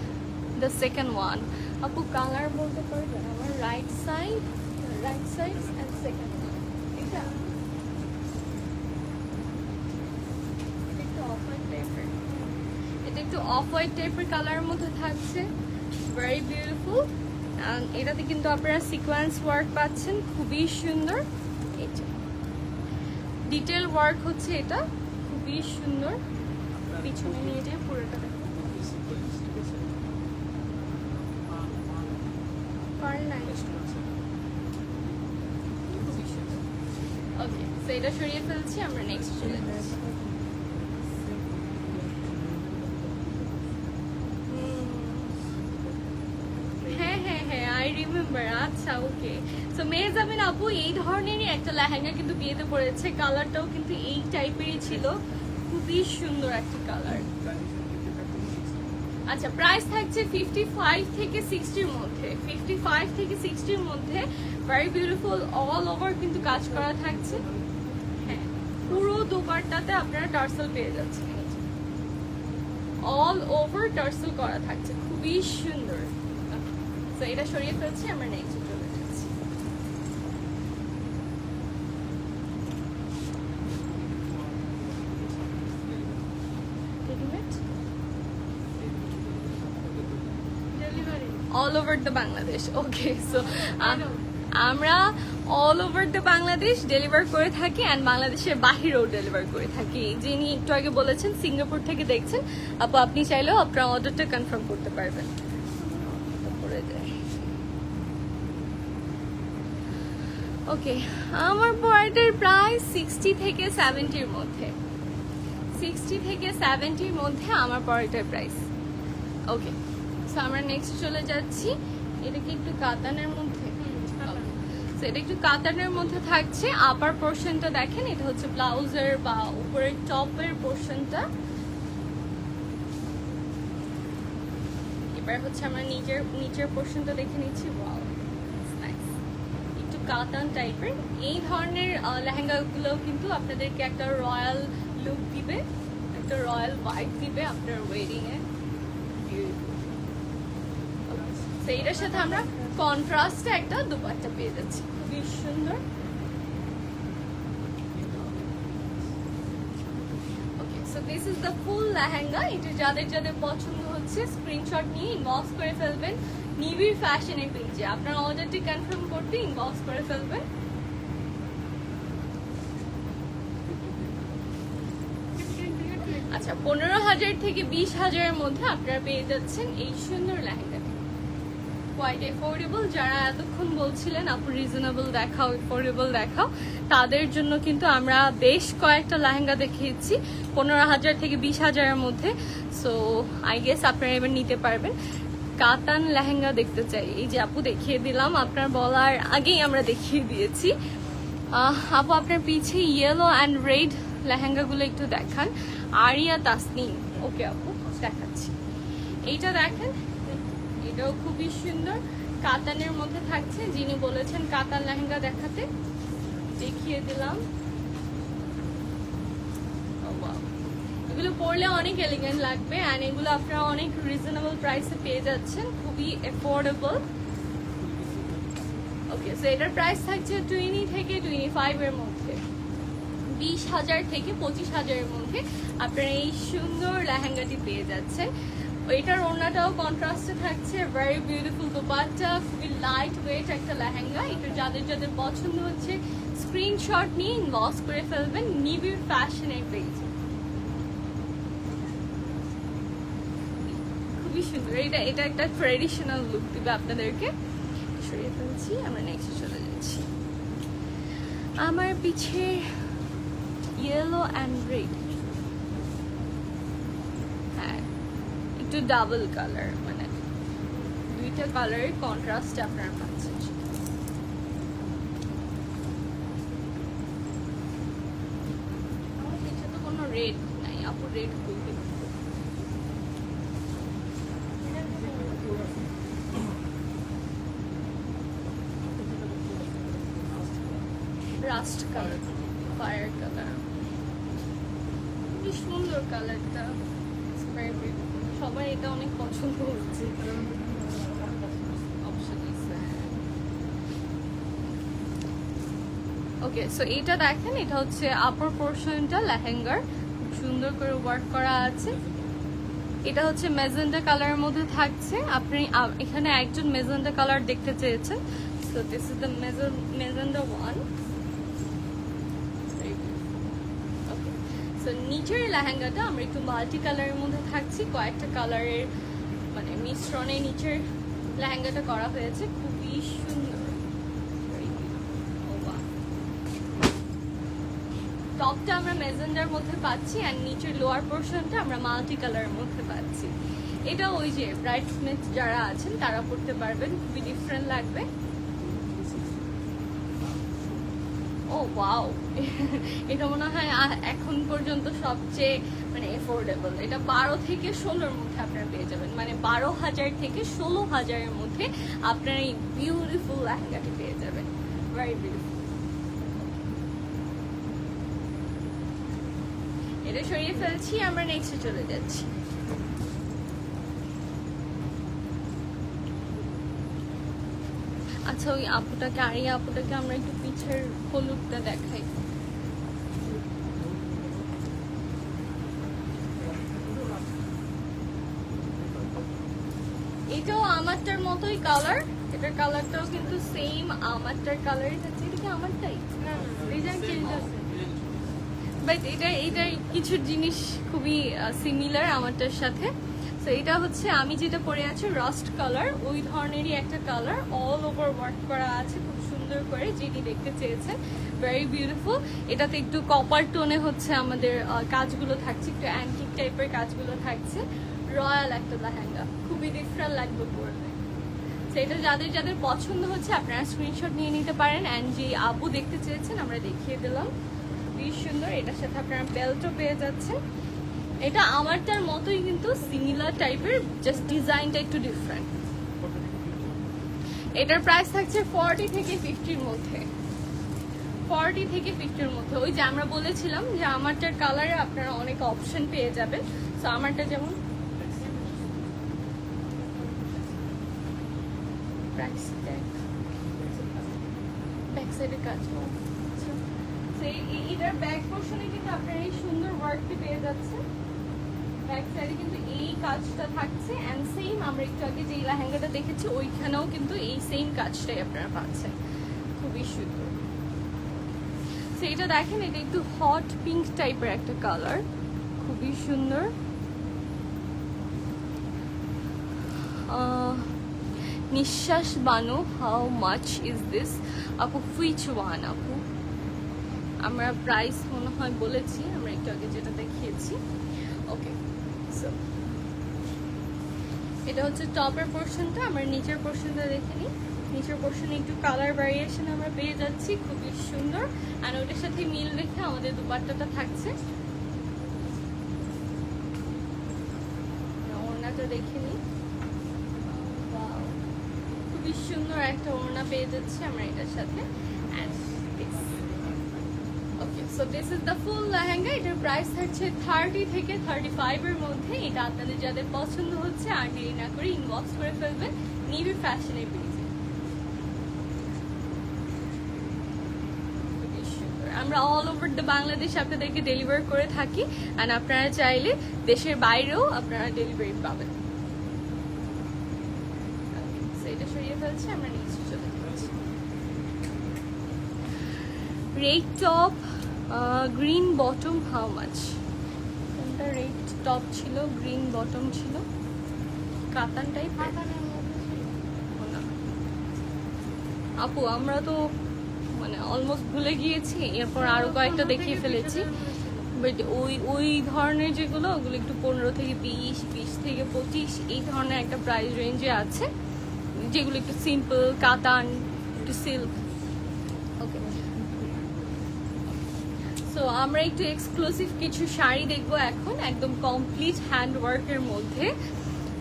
the second one. আপু কালার বলতে পারবেন আমার right side and second one? এটা একটু অফ হোয়াইট টাইপের কালারের মধ্যে থাকছে, ভেরি বিউটিফুল। অ্যান্ড এটাতে কিন্তু আপনারা সিকোয়েন্স ওয়ার্ক পাচ্ছেন, খুবই সুন্দর। এটা ডিটেল ওয়ার্ক হচ্ছে, এটা খুবই সুন্দর। পিছনে নিয়ে যেয়ে পুরোটা দেখো, ওকে। সো এটা সরিয়ে ফেলছি, আমরা নেক্সট চলে যাচ্ছি। হ্যাঁ আই রিমেম্বার। আচ্ছা ওকে। সো মেহজাবিন আপু এই ধরনেরই একটা লেহেঙ্গা কিন্তু বিয়েতে পড়েছে, কালারটাও কিন্তু এই টাইপেরই ছিল, খুবই সুন্দর একটা কালার। আচ্ছা প্রাইস থাকছে 55 থেকে 60-র মধ্যে, 55 থেকে 60-র মধ্যে। ভেরি বিউটিফুল, অল ওভার কিন্তু কাজ করা থাকছে। হ্যাঁ, পুরো দোপাট্টাতে আপনারা টার্সেল পেয়ে যাচ্ছেন, অল ওভার টার্সেল করা থাকছে, খুবই সুন্দর। তো এটা সরিয়ে ফেলছি, আমরা নেক্সট চলে যাচ্ছি। All over the Bangladesh. Okay, so আমরা all over the Bangladesh deliver করে থাকি অ্যান্ড বাংলাদেশের বাহিরেও ডেলিভার করে থাকি। যিনি একটু আগে বলেছেন সিঙ্গাপুর থেকে দেখছেন আপু, আপনি চাইলেও আপনার অর্ডারটা কনফার্ম করতে পারবেন। ওকে, আমার প্রোডাক্টের প্রাইস 60 থেকে 70-র মধ্যে, 60 থেকে 70-র মধ্যে আমার প্রোডাক্টের প্রাইস। ওকে, সো আমরা নেক্সট চলে যাচ্ছি। এটা কি একটু কাতানের মধ্যে? সো এটা একটু কাতানের মধ্যে থাকছে। আপার পোর্শনটা দেখেন, এটা হচ্ছে ব্লাউজের বা উপরের টপের পোর্শনটা। এবার হচ্ছে আমরা নিচের পোর্শনটা দেখে নিচ্ছি। ওয়াও, নাইস, একটু কাতান টাইপের। এই ধরনের লেহেঙ্গাগুলো কিন্তু আপনাদেরকে একটা রয়্যাল লুক দিবে, একটা রয়্যাল ভাইব দিবে আপনার ওয়েডিং এ। তো এটার সাথে আমরা কন্ট্রাস্টে একটা দুপাট্টা পেয়ে যাচ্ছি, খুবই সুন্দর। ওকে, সো দিস ইজ দ্য ফুল লেহেঙ্গা। এটা যাদের যাদের পছন্দ হচ্ছে স্ক্রিনশট নিয়ে ইনবক্স করে ফেলবেন নিবিড় ফ্যাশনের পেজে। আপনার অর্ডারটি কনফার্ম করতে ইনবক্স করে ফেলবেন। আচ্ছা, 15,000 থেকে 20,000-এর মধ্যে আপনারা পেয়ে যাচ্ছেন এই সুন্দর লেহেঙ্গাটি, কোয়াইট এফোর্ডেবল। যারা এতক্ষণ বলছিলেন আপু রিজনেবল দেখাও, এফোর্ডেবল দেখাও, তাদের জন্য কিন্তু আমরা বেশ কয়েকটা লেহেঙ্গা দেখিয়েছি 15,000 থেকে 20,000-এর মধ্যে। সো আই গেস আপনারা এবার নিতে পারবেন। কাতান লেহেঙ্গা দেখতে চাই, এই যে আপু দেখিয়ে দিলাম, আপনার বলার আগেই আমরা দেখিয়ে দিয়েছি। আপু আপনার পিছে ইয়েলো অ্যান্ড রেড লেহেঙ্গাগুলো একটু দেখান। আরিয়া তাসনিম। ওকে আপু, দেখাচ্ছি। এইটা দেখেন, এটাও খুবই সুন্দর, কাতানের মধ্যে থাকছে। যিনি বলেছেন কাতান লেহেঙ্গা দেখাতে, দেখিয়ে দিলাম। এগুলো পরলে অনেক এলিগেন্ট লাগবে অ্যান্ড এগুলো আপনারা অনেক রিজনেবল প্রাইসে পেয়ে যাচ্ছেন, খুবই এফোর্ডেবল। ওকে, সো এটার প্রাইস থাকছে 20 থেকে 25-এর মধ্যে, 20,000 থেকে 25,000-এর মধ্যে আপনারা এই সুন্দর লেহেঙ্গাটি পেয়ে যাচ্ছেন। এটার ওড়নাটাও কন্ট্রাস্টে থাকছে, ভেরি বিউটিফুল দোপাট্টা, খুবই লাইট ওয়েট একটা লেহেঙ্গা। এটা যাদের যাদের পছন্দ হচ্ছে স্ক্রিনশট নিয়ে ইনবক্স করে ফেলবেন নিবিড় ফ্যাশনের পেজে। খুবই সুন্দর, এটা একটা ট্রেডিশনাল লুক দিবে আপনাদেরকে। সরিয়ে ফেলছি, আমরা নেক্সটে চলে যাচ্ছি। আমার পিছে ইয়েলো অ্যান্ড রেড, হ্যাঁ একটু ডাবল কালার, মানে দুইটা কালারের কন্ট্রাস্ট আপনারা পাচ্ছেন। আমার পিছে তো কোনো রেড নাই, আপু রেড খুলতে রাস্ট কালার, ফায়ার কালার, খুবই সুন্দর কালারটা, সবার এটা অনেক পছন্দ হচ্ছে। ওকে, সো এইটা দেখেন, এটা হচ্ছে আপার পোর্শনটা লেহেঙ্গার, খুব সুন্দর করে ওয়ার্ক করা আছে। এটা হচ্ছে মেজেন্ডা কালারের মধ্যে থাকছে। আপনি এখানে একজন মেজেন্ডা কালার দেখতে চেয়েছেন, so this is the magenta one. So নিচের লেহেঙ্গাটা আমরা একটু মাল্টি কালারের মধ্যে থাকছি, কয়েকটা কালারের মানে মিশ্রণে নিচের লেহেঙ্গাটা করা হয়েছে, খুবই সুন্দর। টপটা আমরা মেজেন্ডার মধ্যে পাচ্ছি আর নিচের লোয়ার পোর্শনটা আমরা মাল্টি কালারের মধ্যে পাচ্ছি। এটা ওই যে ব্রাইডসমেড যারা আছেন তারা পড়তে পারবেন, খুবই ডিফারেন্ট লাগবে। ও ওয়াও, এটা মনে হয় এখন পর্যন্ত সবচেয়ে মানে এফোর্ডেবল। এটা 12 থেকে 16-র মধ্যে আপনারা পেয়ে যাবেন, মানে 12,000 থেকে 16,000-এর মধ্যে আপনারা এই বিউটিফুল লেহেঙ্গাটি পেয়ে যাবেন, ভেরি বিউটিফুল। এটা সরিয়ে ফেলছি, আমরা নেক্সটে চলে যাচ্ছি। আচ্ছা, ওই আপুটাকে আর এই আপুটাকে আমরা একটু পিছের হলুদটা দেখাই। এটাও আমারটার মতোই কালার, এটার কালারটাও কিন্তু সেম আমারটার কালারই থাকছে। এটা কি আমারটাই? ডিজাইন চেঞ্জ আছে, বাট এটা কিছু জিনিস খুবই সিমিলার আমারটার সাথে। সো এটা হচ্ছে আমি যেটা পরে আছি রাস্ট কালার, ওই ধরনেরই একটা কালার, অল ওভার ওয়ার্ক করা আছে খুব সুন্দর করে, যেটি দেখতে চেয়েছেন, ভেরি বিউটিফুল। এটাতে একটু কপার টোনে হচ্ছে আমাদের কাজগুলো থাকছে, একটু অ্যান্টিক টাইপের কাজগুলো থাকছে। রয়্যাল একটা লেহেঙ্গা, খুবই ডিফারেন্ট লাগবে পরলে। সেটা যাদের যাদের পছন্দ হচ্ছে আপনারা স্ক্রিনশট নিয়ে নিতে পারেন। অ্যান্ড যে আপু দেখতে চেয়েছেন আমরা দেখিয়ে দিলাম, খুবই সুন্দর। এটার সাথে আপনারা বেল্টও পেয়ে যাচ্ছেন। এটা আমারটার মতোই কিন্তু সিমিলার টাইপের, জাস্ট ডিজাইনটা একটু ডিফারেন্ট। এটার প্রাইস থাকছে 40 থেকে 50-র মধ্যে, 40 থেকে 50-র মধ্যে। ওই যে আমরা বলেছিলাম যে আমারটার কালারে আপনারা অনেক অপশন পেয়ে যাবেন। সো আমারটা যেমন ব্যাক সাইডের কাজ, এটার ব্যাক পোর্শনে কিন্তু আপনারা এই সুন্দর ওয়ার্কটি পেয়ে যাচ্ছেন। ব্যাক সাইডে কিন্তু এই কাজটা থাকছে, এন্ড সেম আমরা একটু আগে যে লেহেঙ্গাটা দেখেছি ওইখানেও কিন্তু এই সেম কাজটাই আপনারা পাচ্ছেন, খুবই সুন্দর। সেইটা দেখেন, এটা একটু হট পিঙ্ক টাইপের একটা কালার, খুবই সুন্দর। নিঃশ্বাস বানো, হাউ মাচ ইজ দিস আপু? হুইচ ওয়ান আপু? আমরা প্রাইস মনে হয় বলেছি, আমরা একটু আগে যেটা দেখিয়েছি। ওকে, সো এটা হচ্ছে টপের পোর্শনটা। আমরা নিচের পোর্শনটা দেখে নিই। নিচের পোর্শনে একটু কালার ভ্যারিয়েশন আমরা পেয়ে যাচ্ছি, খুবই সুন্দর। আর ওটার সাথে মিল রেখে আমাদের দুপাট্টাটা থাকছে। ওড়নাটা দেখে নিই, খুবই সুন্দর একটা ওড়না পেয়ে যাচ্ছি আমরা এটার সাথে। ওকে, সো দিস ইজ দ্য ফুল লেহেঙ্গা। এটার প্রাইস থাকছে 30 থেকে 35-এর মধ্যে। এটা আপনাদের যাদের পছন্দ হচ্ছে আর দেরি না করে ইনবক্স করে ফেলবেন নিবিড় ফ্যাশনের পেজে। আমরা অল ওভার দ্য বাংলাদেশ আপনাদেরকে ডেলিভার করে থাকি, অ্যান্ড আপনারা চাইলে দেশের বাইরেও আপনারা ডেলিভারি পাবেন। এটা সরিয়ে ফেলছি, আমরা নিচে চলে যাচ্ছি। Red top green bottom how much? কোনটা রেড টপ ছিল, গ্রিন বটম ছিল, কাতান টাইপ? আপু আমরা তো মানে অলমোস্ট ভুলে গিয়েছি, এরপর আরো কয়েকটা দেখিয়ে ফেলেছি, বাট ওই ধরনের যেগুলো ওগুলো একটু 15 থেকে 20, 20 থেকে 25 এই ধরনের একটা প্রাইস রেঞ্জে আছে, যেগুলো একটু সিম্পল কাতান, একটু সিল্ক। ওকে, সো আমরা একটু এক্সক্লুসিভ কিছু শাড়ি দেখবো এখন, একদম কমপ্লিট হ্যান্ড ওয়ার্কের মধ্যে।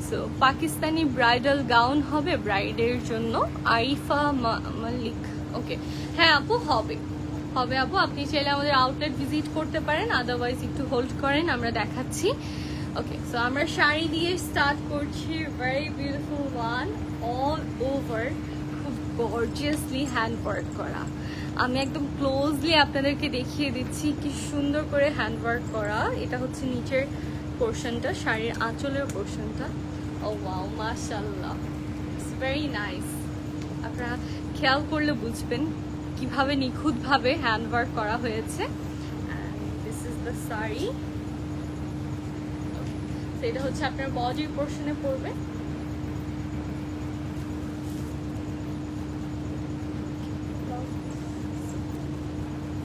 সো পাকিস্তানি ব্রাইডাল গাউন হবে ব্রাইডের জন্য, আরিফা মালিক। ওকে, হ্যাঁ আপু হবে আপু, আপনি চাইলে আমাদের আউটলেট ভিজিট করতে পারেন, আদারওয়াইজ একটু হোল্ড করেন, আমরা দেখাচ্ছি। ওকে, সো আমরা শাড়ি দিয়ে স্টার্ট করছি। Very beautiful one, all over খুব গর্জিয়াসলি হ্যান্ড ওয়ার্ক করা। আমি একদম ক্লোজলি আপনাদেরকে দেখিয়ে দিচ্ছি কি সুন্দর করে হ্যান্ড ওয়ার্ক করা। এটা হচ্ছে নিচের পোর্শনটা, শাড়ির আঁচলের পোর্শনটা। ও ওয়াও, মাশাআল্লাহ, ইটস ভেরি নাইস। আপনারা খেয়াল করলে বুঝবেন কিভাবে নিখুঁতভাবে হ্যান্ড ওয়ার্ক করা হয়েছে। This is the sari. এটা হচ্ছে আপনার বডির পোর্শনে পড়বে।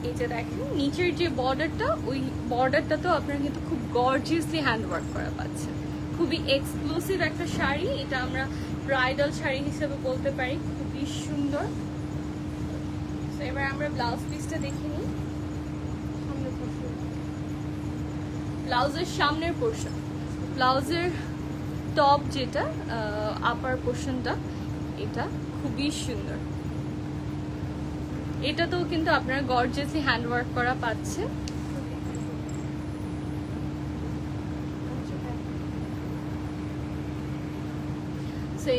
এই যে দেখেন নিচের যে বর্ডারটা, ওই বর্ডারটা তো আপনারা কিন্তু খুব গর্জিয়াসলি হ্যান্ড ওয়ার্ক করা পাচ্ছেন। খুবই এক্সক্লুসিভ একটা শাড়ি, এটা আমরা ব্রাইডাল শাড়ি হিসেবে বলতে পারি, খুবই সুন্দর। এবার আমরা ব্লাউজ পিসটা দেখে নিই। ব্লাউজের সামনের পোর্শন, ব্লাউজের টপ যেটা আপার পোর্শনটা, এটা খুবই সুন্দর। এটাতেও কিন্তু আপনারা গর্জিয়াসলি হ্যান্ড ওয়ার্ক করা পাচ্ছেন।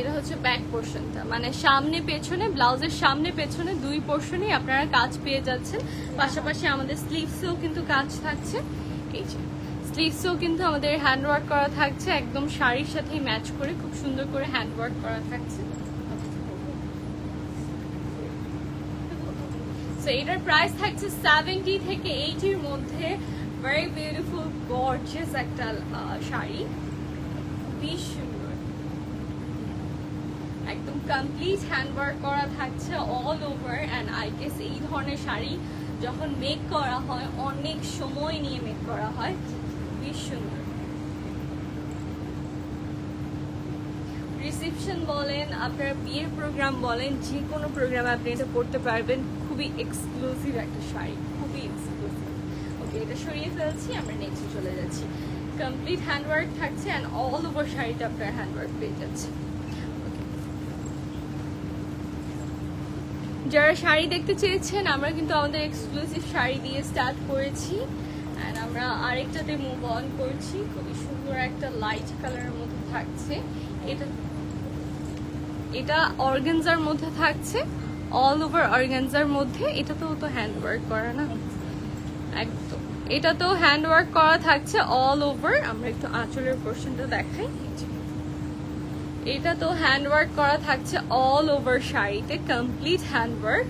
এটা হচ্ছে ব্যাক পোর্শনটা, মানে সামনে পেছনে, ব্লাউজের সামনে পেছনে দুই পোর্শনেই আপনারা কাজ পেয়ে যাচ্ছেন। পাশাপাশি আমাদের স্লিভসেও কিন্তু কাজ থাকছে। এই যে স্লিভসেও কিন্তু আমাদের হ্যান্ড ওয়ার্ক করা থাকছে, একদম শাড়ির সাথেই ম্যাচ করে খুব সুন্দর করে হ্যান্ড ওয়ার্ক করা থাকছে। এটার প্রাইস থাকছে 70 থেকে 80-র মধ্যে। ভেরি বিউটিফুল গর্জিয়াস একটা শাড়ি, খুবই সুন্দর, একদম কমপ্লিট হ্যান্ড ওয়ার্ক করা থাকছে all over. And I guess এই ধরনের শাড়ি যখন মেক করা হয় অনেক সময় নিয়ে মেক করা হয়, খুবই সুন্দর। রিসেপশন বলেন, আপনার বিয়ের প্রোগ্রাম বলেন, যে কোনো প্রোগ্রামে আপনি এটা পড়তে পারবেন। খুবই এক্সক্লুসিভ একটা শাড়ি, খুবই এক্সক্লুসিভ। ওকে, এটা সরিয়ে ফেলছি, আমরা নেক্সটে চলে যাচ্ছি। কমপ্লিট হ্যান্ডওয়ার্ক থাকছে অ্যান্ড অল ওভার শাড়িটা আপনার হ্যান্ডওয়ার্ক পেয়ে যাচ্ছে। যারা শাড়ি দেখতে চেয়েছেন, আমরা কিন্তু আমাদের এক্সক্লুসিভ শাড়ি দিয়ে স্টার্ট করেছি অ্যান্ড আমরা আরেকটাতে মুভ অন করছি। খুবই সুন্দর একটা লাইট কালারের মধ্যে থাকছে। এটা অর্গানজার মধ্যে থাকছে, অল ওভার অর্গানজার মধ্যে। এটা তো হ্যান্ড ওয়ার্ক করা না, একদম এটা তো হ্যান্ড ওয়ার্ক করা থাকছে অল ওভার। আমরা একটু আঁচলের পোর্শনটা দেখাই। এটা তো হ্যান্ড ওয়ার্ক করা থাকছে অল ওভার শাড়িতে, কমপ্লিট হ্যান্ড ওয়ার্ক।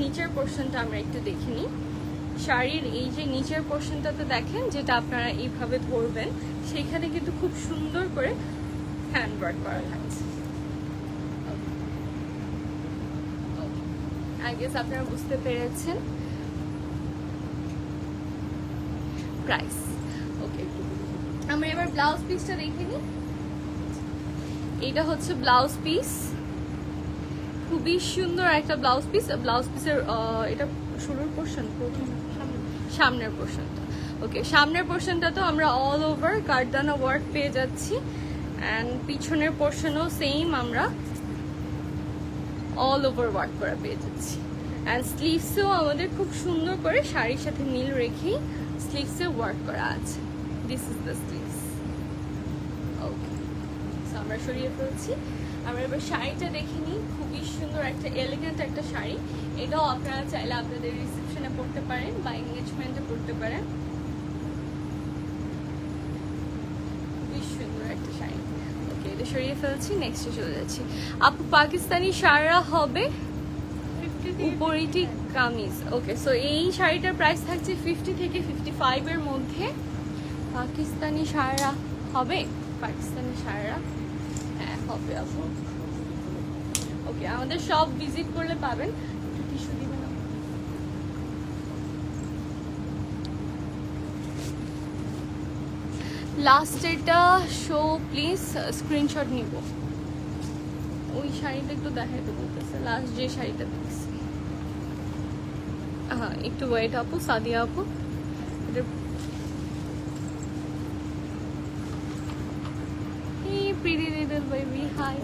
নিচের পোর্শনটা আমরা একটু দেখে নিই। শাড়ির এই যে নিচের পোর্শনটাতে দেখেন, যেটা আপনারা এইভাবে ধরবেন, সেখানে কিন্তু খুব সুন্দর করে হ্যান্ড ওয়ার্ক করা থাকছে। আই গেস আপনারা বুঝতে পেরেছেন। প্রাইস ওকে, আমরা এবার ব্লাউজ পিসটা দেখে নিই। এটা হচ্ছে ব্লাউজ পিস, খুবই সুন্দর একটা ব্লাউজ পিস। ব্লাউজ পিসের এটা শুরুর পোর্শন, সামনের পোর্শনটা। ওকে, সামনের পোর্শনটা তো আমরা অল ওভার কারদানা ওয়ার্ক পেয়ে যাচ্ছি অ্যান্ড পিছনের পোর্শনও সেম, আমরা অল ওভার ওয়ার্ক করা পেয়ে যাচ্ছি। অ্যান্ড স্লিভসেও আমাদের খুব সুন্দর করে শাড়ির সাথে মিল রেখেই স্লিভসে ওয়ার্ক করা আছে। This is the sleeves. Okay, so আমরা সরিয়ে ফেলছি। আমরা এবার শাড়িটা দেখে নিই। খুবই সুন্দর একটা এলিগেন্ট একটা শাড়ি। এটাও আপনারা চাইলে আপনাদের রিসেপশনে পড়তে পারেন বা এঙ্গেজমেন্টে পড়তে পারেন। খুবই সুন্দর একটা শাড়ি। ওকে, এটা সরিয়ে ফেলছি, নেক্সটে চলে যাচ্ছি। আপু পাকিস্তানি শাড়িরা হবে উপরিটি কামিজ। ওকে, সো এই শাড়িটার প্রাইস থাকছে 50 থেকে 55 এর মধ্যে। পাকিস্তানি শাড়িরা হবে, পাকিস্তানি শাড়িরা হ্যাঁ হবে আপু। ওকে, আমাদের সব ভিজিট করলে পাবেন। টিস্যু দিবেন না? লাস্টেরটা শো প্লিজ, স্ক্রিনশট নিব। ওই শাড়িটা একটু দেখাইতে বলতেছে, লাস্ট যে শাড়িটা দেখছি। হ্যাঁ একটু ওয়েট আপু, সাদিয়া আপু। Hey pretty little baby, hi.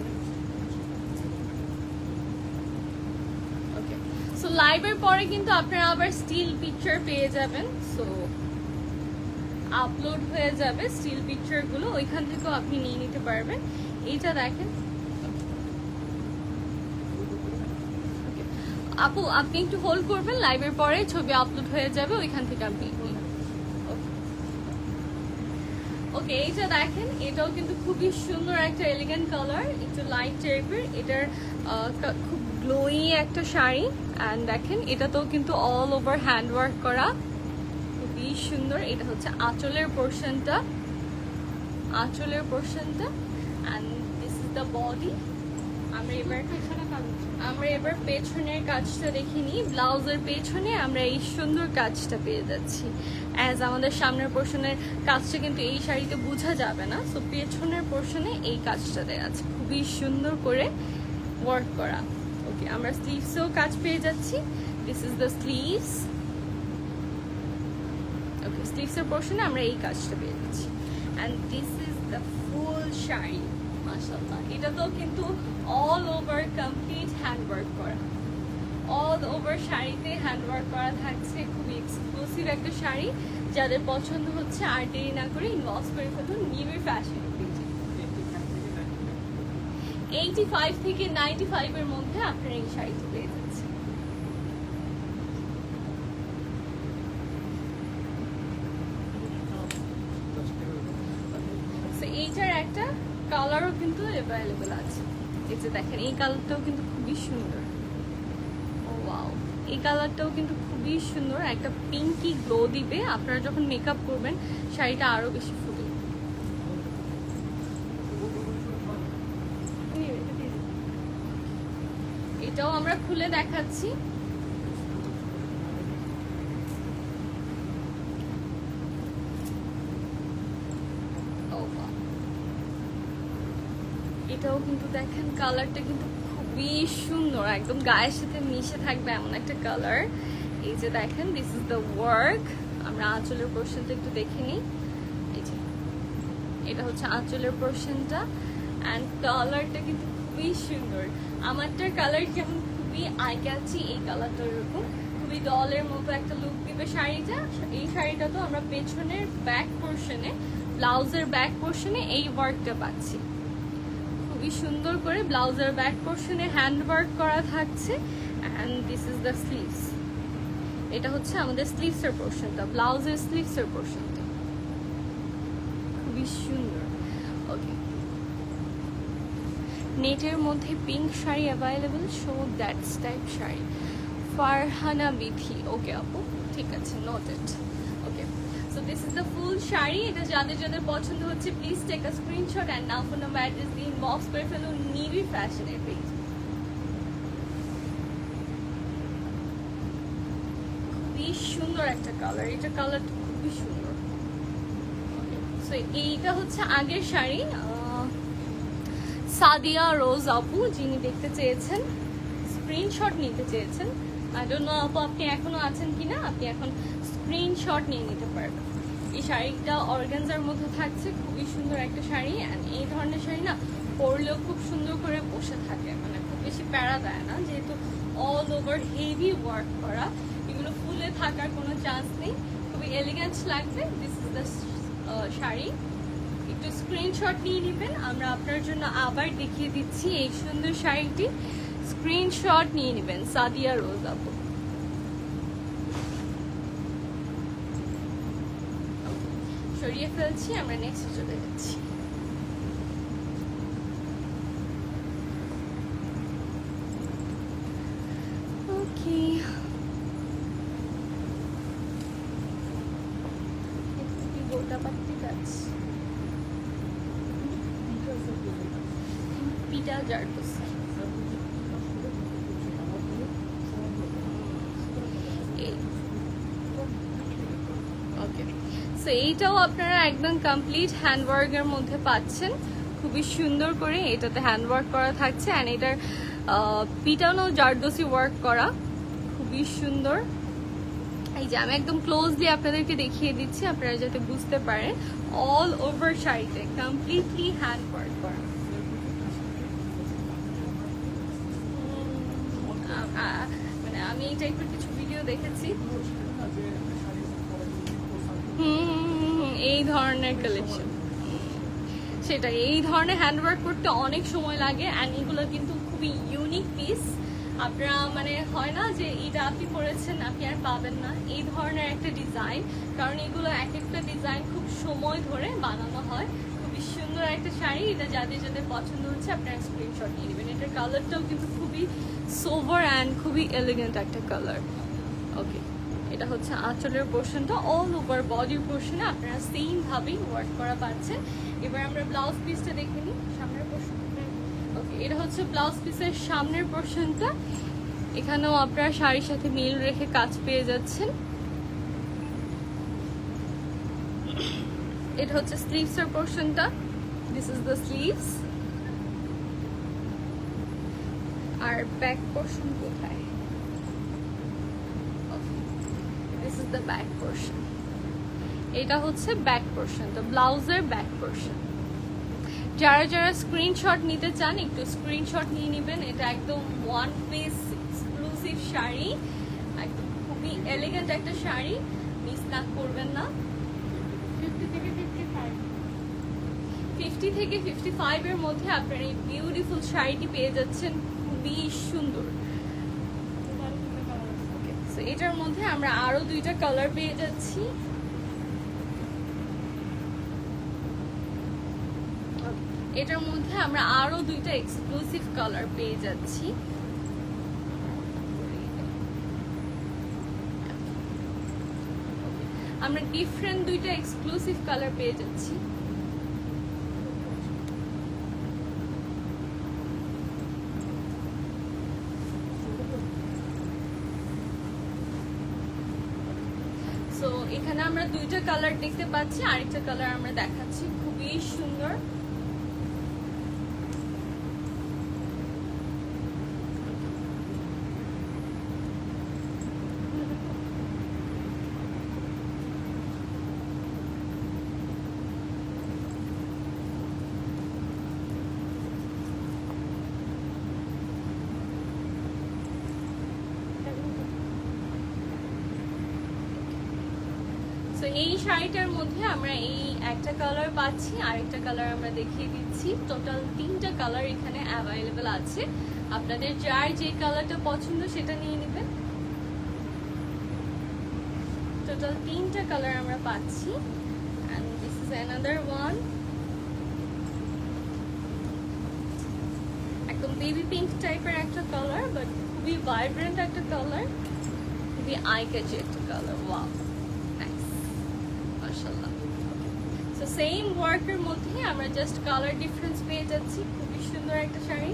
Okay, so লাইভের পরে কিন্তু আপনারা আবার স্টিল পিকচার পেয়ে যাবেন। সো আপলোড হয়ে যাবে স্টিল পিকচার গুলো, ওইখান থেকেও আপনি নিয়ে নিতে পারবেন। এইটা দেখেন আপু, আপনি একটু হোল্ড করবেন, লাইভের পরে ছবি আপলোড হয়ে যাবে, ওইখান থেকে আপনি। ওকে, এইটা দেখেন, এটাও কিন্তু খুবই সুন্দর একটা এলিগেন্ট কালার, একটু লাইট টাইপের। এটার খুব গ্লোয়ি একটা শাড়ি। অ্যান্ড দেখেন এটাতেও কিন্তু অল ওভার হ্যান্ড ওয়ার্ক করা, খুবই সুন্দর। এটা হচ্ছে আঁচলের পোর্শনটা, আঁচলের পোর্শনটা। And this is the body. আমরা এবার পেছনের কাজটা দেখিনি। ব্লাউজের পেছনে আমরা এই সুন্দর কাজটা পেয়ে যাচ্ছি। অ্যাজ আমাদের সামনের পোর্শনের কাজটা কিন্তু এই শাড়িতে বোঝা যাবে না, সো পেছনের পোর্শনে এই কাজটা দেওয়া আছে, খুবই সুন্দর করে ওয়ার্ক করা। ওকে, আমরা স্লিভসেও কাজ পেয়ে যাচ্ছি। This is the sleeves. Okay, স্লিভসের পোর্শনে আমরা এই কাজটা পেয়ে যাচ্ছি। And this is the full sari. মাশাআল্লাহ, এটাতেও কিন্তু all over complete hand work করা, অল ওভার শাড়িতে হ্যান্ড ওয়ার্ক করা থাকছে। খুবই এক্সক্লুসিভ একটা শাড়ি, যাদের পছন্দ হচ্ছে আর দেরি না করে ইনবক্স করে ফেলুন নিউ ফ্যাশন পেজে। 85 থেকে 95 এর মধ্যে আপনারা এই শাড়িটি পেয়ে যাচ্ছেন। এইটার একটা কালারও কিন্তু অ্যাভেলেবল আছে। এই যে দেখেন, এই কালারটাও কিন্তু খুবই সুন্দর। ও ওয়াও, এই কালারটাও কিন্তু খুবই সুন্দর, একটা পিঙ্কি গ্লো দিবে। আপনারা যখন মেকআপ করবেন শাড়িটা আরো বেশি ফুটে। এটাও আমরা খুলে দেখাচ্ছি। এটাও কিন্তু দেখেন কালারটা কিন্তু খুবই সুন্দর, একদম গায়ের সাথে মিশে থাকবে এমন একটা কালার। এই যে দেখেন, দিস ইজ দ্য ওয়ার্ক। আমরা আঁচলের পোর্শনটা একটু দেখে নিই। এই যে এটা হচ্ছে আঁচলের পোর্শনটা। অ্যান্ড কালারটা কিন্তু খুবই সুন্দর। আমারটার কালার যেমন খুবই আই ক্যাচি, এই কালারটা এরকম খুবই ডলের মতো একটা লুক দিবে শাড়িটা। এই শাড়িটা তো আমরা পেছনের ব্যাক পোর্শনে, ব্লাউজের ব্যাক পোর্শনে এই ওয়ার্কটা পাচ্ছি। খুবই সুন্দর করে ব্লাউজের ব্যাক পোর্শনে হ্যান্ড ওয়ার্ক করা থাকছে। And this is the sleeves. এটা হচ্ছে আমাদের স্লিভসের পোর্শনটা, ব্লাউজের স্লিভসের পোর্শনটা খুবই সুন্দর। ওকে, নেটের মধ্যে pink sari available, so that's type sari. Farhana Bithi, okay আপু, ঠিক আছে, noted. Okay, so this is the full sari. এটা যাদের যাদের পছন্দ হচ্ছে please take a screenshot and now phone number address দিয়ে ইনবক্স করে ফেলুন নিভি ফ্যাশনের পেজ। খুবই সুন্দর একটা কালার, এটা কালারটা খুবই সুন্দর। সো এইটা হচ্ছে আগের শাড়ি। সাদিয়া রোজ আপু যিনি দেখতে চেয়েছেন, স্ক্রিনশট নিতে চেয়েছেন, আই ডোন্ট নো আপু আপনি এখনো আছেন কিনা, আপনি এখন স্ক্রিনশট নিয়ে নিতে পারবেন। এই শাড়িটা অর্গানজার মধ্যে থাকছে, খুবই সুন্দর একটা শাড়ি। অ্যান্ড এই ধরনের শাড়ি না পরলেও খুব সুন্দর করে বসে থাকে, মানে খুব বেশি প্যারা দেয় না, যেহেতু অল ওভার হেভি ওয়ার্ক করা, এগুলো ফুলে থাকার কোনো চান্স নেই, খুবই এলিগেন্ট লাগবে। This is the sari. একটু স্ক্রিনশট নিয়ে নেবেন, আমরা আপনার জন্য আবার দেখিয়ে দিচ্ছি এই সুন্দর শাড়িটি। স্ক্রিনশট নিয়ে নেবেন। সাদিয়া রোজ আপু, সরিয়ে ফেলছি, আমরা নেক্সট চলে যাচ্ছি। গোটাপাত্তি কাজ, পিটা জারদোসি। ওকে, সো এইটাও আপনারা একদম কমপ্লিট হ্যান্ডওয়ার্কের মধ্যে পাচ্ছেন, খুবই সুন্দর করে এটাতে হ্যান্ডওয়ার্ক করা থাকছে। অ্যান্ড এটার পিটানো জারদোসি ওয়ার্ক করা, খুবই সুন্দর। এই যে আমি একদম ক্লোজলি আপনাদেরকে দেখিয়ে দিচ্ছি আপনারা যাতে বুঝতে পারেন। অল ওভার শাড়িতে কমপ্লিটলি হ্যান্ড ওয়ার্ক করা। মানে আমি এই টাইপের কিছু ভিডিও দেখেছি, এই ধরনের কালেকশন, সেটা এই ধরনের হ্যান্ডওয়ার্ক করতে অনেক সময় লাগে। অ্যান্ড এগুলো কিন্তু খুবই ইউনিক পিস। আপনারা মানে হয় না যে এটা আপনি পরেছেন আপনি আর পাবেন না, এই ধরনের একটা ডিজাইন, কারণ এগুলো এক একটা ডিজাইন খুব সময় ধরে বানানো হয়। খুবই সুন্দর একটা শাড়ি, এটা যাদের যাদের পছন্দ হচ্ছে আপনারা স্ক্রিনশট নিয়ে নেবেন। এটার কালারটাও কিন্তু খুবই সোভার অ্যান্ড খুবই এলিগেন্ট একটা কালার। ওকে, এটা হচ্ছে আঁচলের পোর্শনটা, অল ওভার বডির পোর্শনে আপনারা সেম ভাবেই ওয়ার্ক করা পাচ্ছেন। এবার আমরা ব্লাউজ পিসটা দেখে নিই, সামনের পোর্শন। ওকে, এটা হচ্ছে ব্লাউজ পিসের সামনের পোর্শনটা। এখানেও আপনারা শাড়ির সাথে মিল রেখে কাজ পেয়ে যাচ্ছেন। এটা হচ্ছে স্লিভসের পোর্শনটা, দিস ইজ দ্য স্লিভস। আর ব্যাক পোর্শন কোথায়? This is the back portion. এটা হচ্ছে ব্যাক পোর্শন, তো ব্লাউজের ব্যাক পোর্শন। যারা যারা স্ক্রিনশট নিতে চান একটু স্ক্রিনশট নিয়ে নেবেন। এটা একদম ওয়ান পিস এক্সক্লুসিভ শাড়ি, একদম খুবই এলিগেন্ট একটা শাড়ি, মিস না করবেন না। 50 থেকে 55 এর মধ্যে আপনারা এই বিউটিফুল শাড়িটি পেয়ে যাচ্ছেন, খুবই সুন্দর। এটার মধ্যে আমরা আরো দুইটা কালার পেয়ে যাচ্ছি। এটার মধ্যে আমরা আরো দুইটা এক্সক্লুসিভ কালার পেয়ে যাচ্ছি। আমরা ডিফারেন্ট দুইটা এক্সক্লুসিভ কালার পেয়ে যাচ্ছি। সো এখানে আমরা দুইটা কালার দেখতে পাচ্ছি, আরেকটা কালার আমরা দেখাচ্ছি, খুবই সুন্দর। তো এই শাড়িটার মধ্যে আমরা এই একটা কালার পাচ্ছি, আরেকটা কালার আমরা দেখিয়ে দিচ্ছি। টোটাল 3টা কালার এখানে অ্যাভেলেবেল আছে, আপনাদের যার যে কালারটা পছন্দ সেটা নিয়ে নেবেন। টোটাল 3টা কালার আমরা পাচ্ছি। and this is another one, একদম বেবি পিঙ্ক টাইপের একটা কালার, বাট খুবই ভাইব্রেন্ট একটা কালার, খুবই আই ক্যাচি একটা কালার। ওয়াও, মাশাআল্লাহ। সো সেম ওয়ার্কের মধ্যে আমরা জাস্ট কালার ডিফারেন্স পেয়ে যাচ্ছি, খুবই সুন্দর একটা শাড়ি।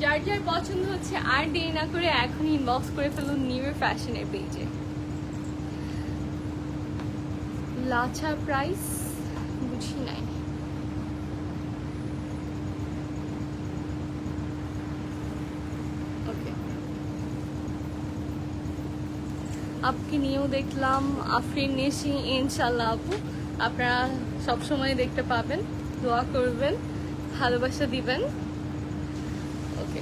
যার যার পছন্দ হচ্ছে আর দেরি না করে এখন ইনবক্স করে ফেলুন নিউ ফ্যাশনের পেজে। লাচা প্রাইস বুঝি নাই। ওকে, আপকে নিয়েও দেখলাম, আফরিন নেশি, ইনশাল্লাহ আপু আপনারা সবসময় দেখতে পাবেন, দোয়া করবেন, ভালোবাসা দিবেন। ওকে,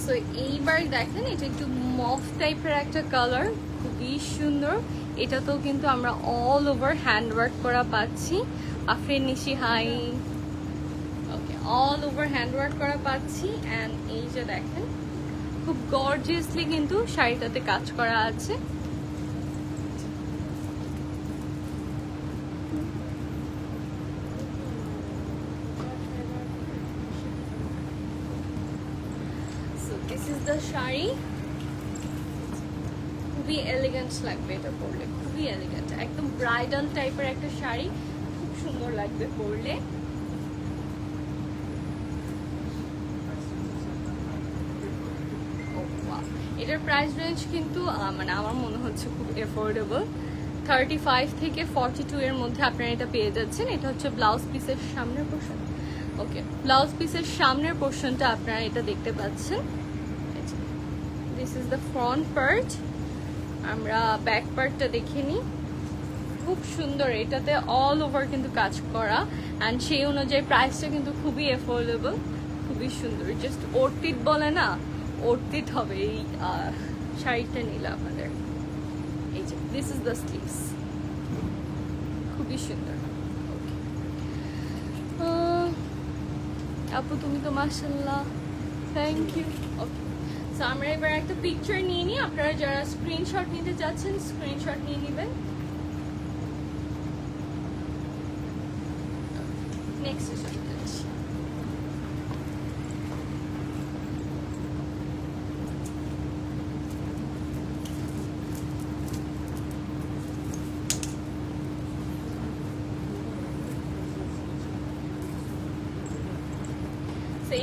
সো এইবার দেখেন এটা একটু মফ টাইপের একটা কালার, খুবই সুন্দর। এটাতেও কিন্তু আমরা অল ওভার হ্যান্ড ওয়ার্ক করা পাচ্ছি। আফরিন নিশি হাই। ওকে, অল ওভার হ্যান্ড ওয়ার্ক করা পাচ্ছি। অ্যান্ড এই যে দেখেন খুব গর্জিয়াসলি কিন্তু শাড়িটাতে কাজ করা আছে। This is the sari. খুবই এলিগেন্ট লাগবে এটা পরলে, খুবই এলিগেন্ট, একদম ব্রাইডাল টাইপের একটা শাড়ি, খুব সুন্দর লাগবে পরলে। এটার প্রাইস রেঞ্জ কিন্তু মানে আমার মনে হচ্ছে খুব এফোর্ডেবল। 35 থেকে 42 এর মধ্যে আপনারা এটা পেয়ে যাচ্ছেন। এটা হচ্ছে ব্লাউজ পিসের সামনের পোর্শন। ওকে, ব্লাউজ পিসের সামনের পোর্শনটা আপনারা এটা দেখতে পাচ্ছেন। This is the front part. আমরা ব্যাক পার্টটা দেখে নিই। খুব সুন্দর, এটাতে অল ওভার কিন্তু কাজ করা, অ্যান্ড সেই অনুযায়ী প্রাইসটা কিন্তু খুবই এফোর্ডেবল, খুবই সুন্দর। জাস্ট অর্তিত বলে না, অর্তিত হবে এই শাড়িটা নিলে আপনাদের। এই যে দিস ইজ দ্য স্লিভস, খুবই সুন্দর। ওকে আপু তুমি তো মাশাআল্লাহ, থ্যাংক ইউ। ওকে, সো আমরা এবার একটা পিকচার নিয়ে নিই। আপনারা যারা স্ক্রিনশট নিতে চাচ্ছেন স্ক্রিনশট নিয়ে নেবেন। নেক্সট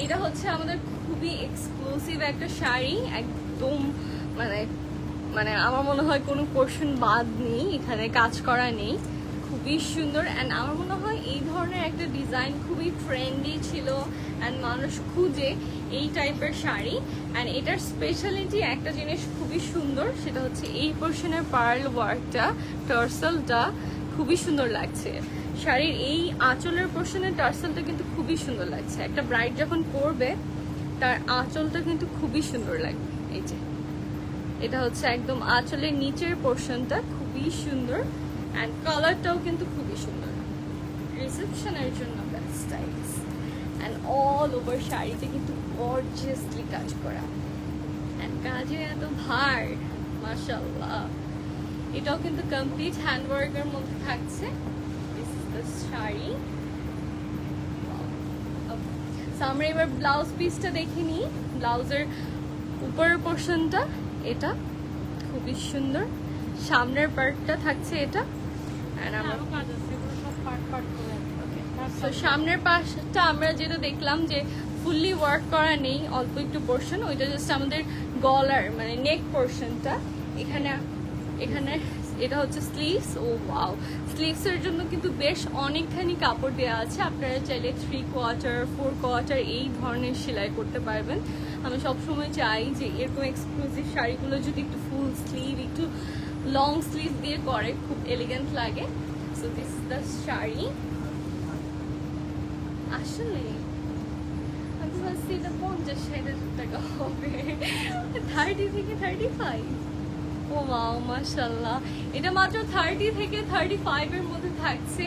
এইটা হচ্ছে আমাদের খুবই এক্সক্লুসিভ একটা শাড়ি, একদম মানে মানে আমার মনে হয় কোনো পোর্শন বাদ নেই, এখানে কাজ করা নেই, খুবই সুন্দর। অ্যান্ড আমার মনে হয় এই ধরনের একটা ডিজাইন খুবই ট্রেন্ডি ছিল, অ্যান্ড মানুষ খুঁজে এই টাইপের শাড়ি। অ্যান্ড এটার স্পেশালিটি একটা জিনিস খুবই সুন্দর, সেটা হচ্ছে এই পোর্শনের পার্ল ওয়ার্কটা, টার্সেলটা খুবই সুন্দর লাগছে। শাড়ির এই আঁচলের পোর্শনের টার্সেলটা কিন্তু খুবই সুন্দর লাগছে। একটা ব্রাইড যখন পরবে তার আঁচলটা কিন্তু খুবই সুন্দর লাগবে। এই যে এটা হচ্ছে একদম আঁচলের নিচের পোর্শনটা, খুবই সুন্দর, অ্যান্ড কালারটাও কিন্তু খুবই সুন্দর। রিসেপশনের জন্য best styles, and all over শাড়িতে কিন্তু গর্জিয়াসলি কাজ করা, অ্যান্ড কাজে এত ভার, মাশাআল্লাহ। এটাও কিন্তু কমপ্লিট হ্যান্ডওয়ার্কের মধ্যে থাকছে। শাড়ি আমরা এবার ব্লাউজ পিসটা দেখে নিই। ব্লাউজের উপরের পোর্শনটা এটা খুবই সুন্দর, সামনের পার্টটা থাকছে এটা, সামনের পাশটা আমরা যেটা দেখলাম যে ফুললি ওয়ার্ক করা নেই, অল্প একটু পোর্শন, ওইটা জাস্ট আমাদের গলার মানে নেক পোর্শনটা। এখানে এখানে এটা হচ্ছে স্লিভস। ও ওয়াও, স্লিভসের জন্য কিন্তু বেশ অনেকখানি কাপড় দেওয়া আছে। আপনারা চাইলে 3/4, 4/4 এই ধরনের সেলাই করতে পারবেন। আমি সবসময় চাই যে এরকম এক্সক্লুসিভ শাড়িগুলো যদি একটু ফুল স্লিভ, একটু লং স্লিভ দিয়ে করে, খুব এলিগেন্ট লাগে। So this is the sari. আসলে আমি ভাবছি এটা 50-60 টাকা হবে, 30 থেকে 35। ও ওয়াও, মাশাআল্লাহ, এটা মাত্র 30 থেকে 35 এর মধ্যে থাকছে।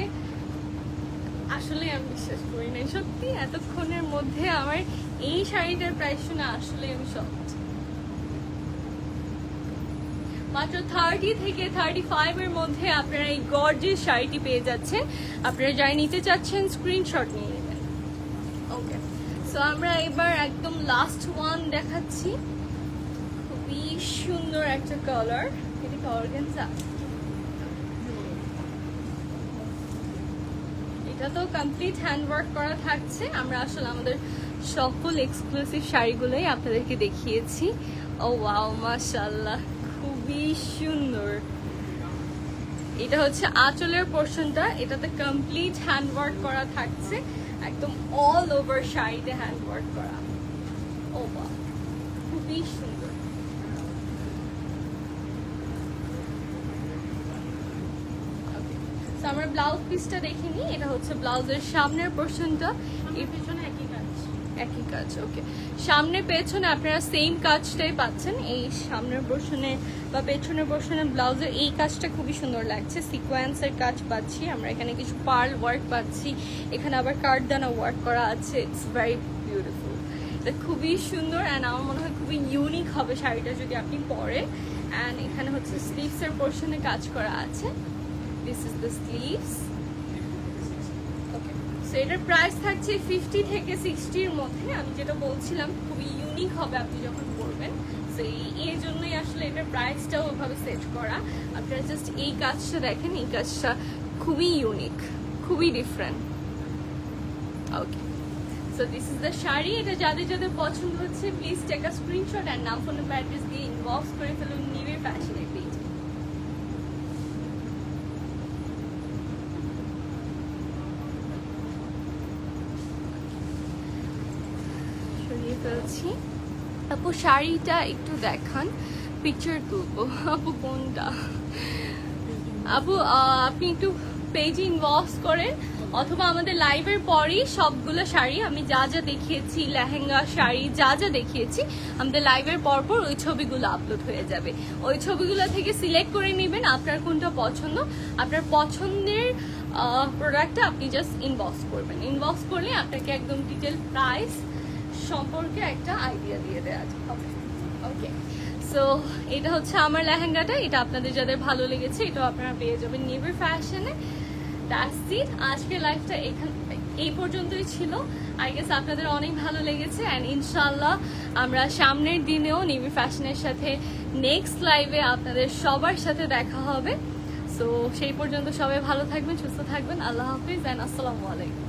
আসলে আমি বিশ্বাস করি না, সত্যি এতক্ষণের মধ্যে আমার এই শাড়িটার প্রাইস শুনে আসলে আমি শকড। মাত্র 30 থেকে 35 এর মধ্যে আপনারা এই গর্জিয়াস শাড়িটি পেয়ে যাচ্ছেন। আপনারা যারা নিতে চাচ্ছেন স্ক্রিনশট নিয়ে নেবেন। ওকে, সো আমরা এবার একদম লাস্ট ওয়ান দেখাচ্ছি। খুবই সুন্দর একটা কালার, এটা কি অর্গানজা? এটা তো কমপ্লিট হ্যান্ডওয়ার্ক করা থাকছে। আমরা আসলে আমাদের সকল এক্সক্লুসিভ শাড়িগুলোই আপনাদেরকে দেখিয়েছি। ও ওয়াও, মাশাআল্লাহ, খুবই সুন্দর। এটা হচ্ছে আঁচলের পোর্শনটা, এটাতে কমপ্লিট হ্যান্ডওয়ার্ক করা থাকছে, একদম অল ওভার শাড়িতে হ্যান্ডওয়ার্ক করা। ও ওয়াও, খুবই সুন্দর। আমরা ব্লাউজ পিসটা দেখে নিই। এটা হচ্ছে ব্লাউজের সামনের পোর্শনটা, এর পেছনে একই কাজ। ওকে, সামনে পেছনে আপনারা সেম কাজটাই পাচ্ছেন। এই সামনের পোর্শনে বা পেছনের পোর্শনে ব্লাউজের এই কাজটা খুবই সুন্দর লাগছে, সিকোয়েন্সের কাজ পাচ্ছি আমরা, এখানে কিছু পার্ল ওয়ার্ক পাচ্ছি, এখানে আবার কার্ডদানা ওয়ার্ক করা আছে। ইটস ভেরি বিউটিফুল, এটা খুবই সুন্দর, অ্যান্ড আমার মনে হয় খুবই ইউনিক হবে শাড়িটা যদি আপনি পরেন। অ্যান্ড এখানে হচ্ছে স্লিভসের পোর্শনে কাজ করা আছে। This is the sleeves. Okay, so এটার প্রাইস থাকছে 50 থেকে 60-র মধ্যে। আমি যেটা বলছিলাম খুবই ইউনিক হবে আপনি যখন পরবেন, তো এই জন্যই আসলে এটার প্রাইসটাও ওইভাবে সেট করা। আপনারা জাস্ট এই কাজটা দেখেন, এই কাজটা খুবই ইউনিক, খুবই different. Okay, so this is the sari. এটা যাদের যাদের পছন্দ হচ্ছে please take a screenshot and নাম ফোন নাম্বার অ্যাড্রেস দিয়ে ইনবক্স করে ফেলুন নিবে ফ্যাশনের পেজ। সরিয়ে ফেলছি। আপু শাড়িটা একটু দেখান, পিকচার তুলবো। আপু কোনটা? আপু আপনি একটু পেজে ইনবক্স করেন অথবা আমাদের লাইভের পরই সবগুলো শাড়ি আমি যা যা দেখিয়েছি, লেহেঙ্গা শাড়ি যা যা দেখিয়েছি, আমাদের লাইভের পরপর ওই ছবিগুলো আপলোড হয়ে যাবে। ওই ছবিগুলো থেকে সিলেক্ট করে নেবেন আপনার কোনটা পছন্দ। আপনার পছন্দের প্রোডাক্টটা আপনি জাস্ট ইনবক্স করবেন। ইনবক্স করলে আপনাকে একদম ডিটেল প্রাইস সম্পর্কে একটা আইডিয়া দিয়ে দেওয়া হবে। ওকে, সো এটা হচ্ছে আমার লেহেঙ্গাটা। এটা আপনাদের যাদের ভালো লেগেছে এটাও আপনারা পেয়ে যাবেন নিবে ফ্যাশনে। That's it. আজকের লাইফটা এই পর্যন্তই ছিল। আই গেস আপনাদের অনেক ভালো লেগেছে অ্যান্ড ইনশাল্লাহ আমরা সামনের দিনেও নিবে ফ্যাশনের সাথে নেক্সট লাইভে আপনাদের সবার সাথে দেখা হবে। সো সেই পর্যন্ত সবাই ভালো থাকবেন, সুস্থ থাকবেন। আল্লাহ হাফিজ অ্যান্ড আসসালামু আলাইকুম।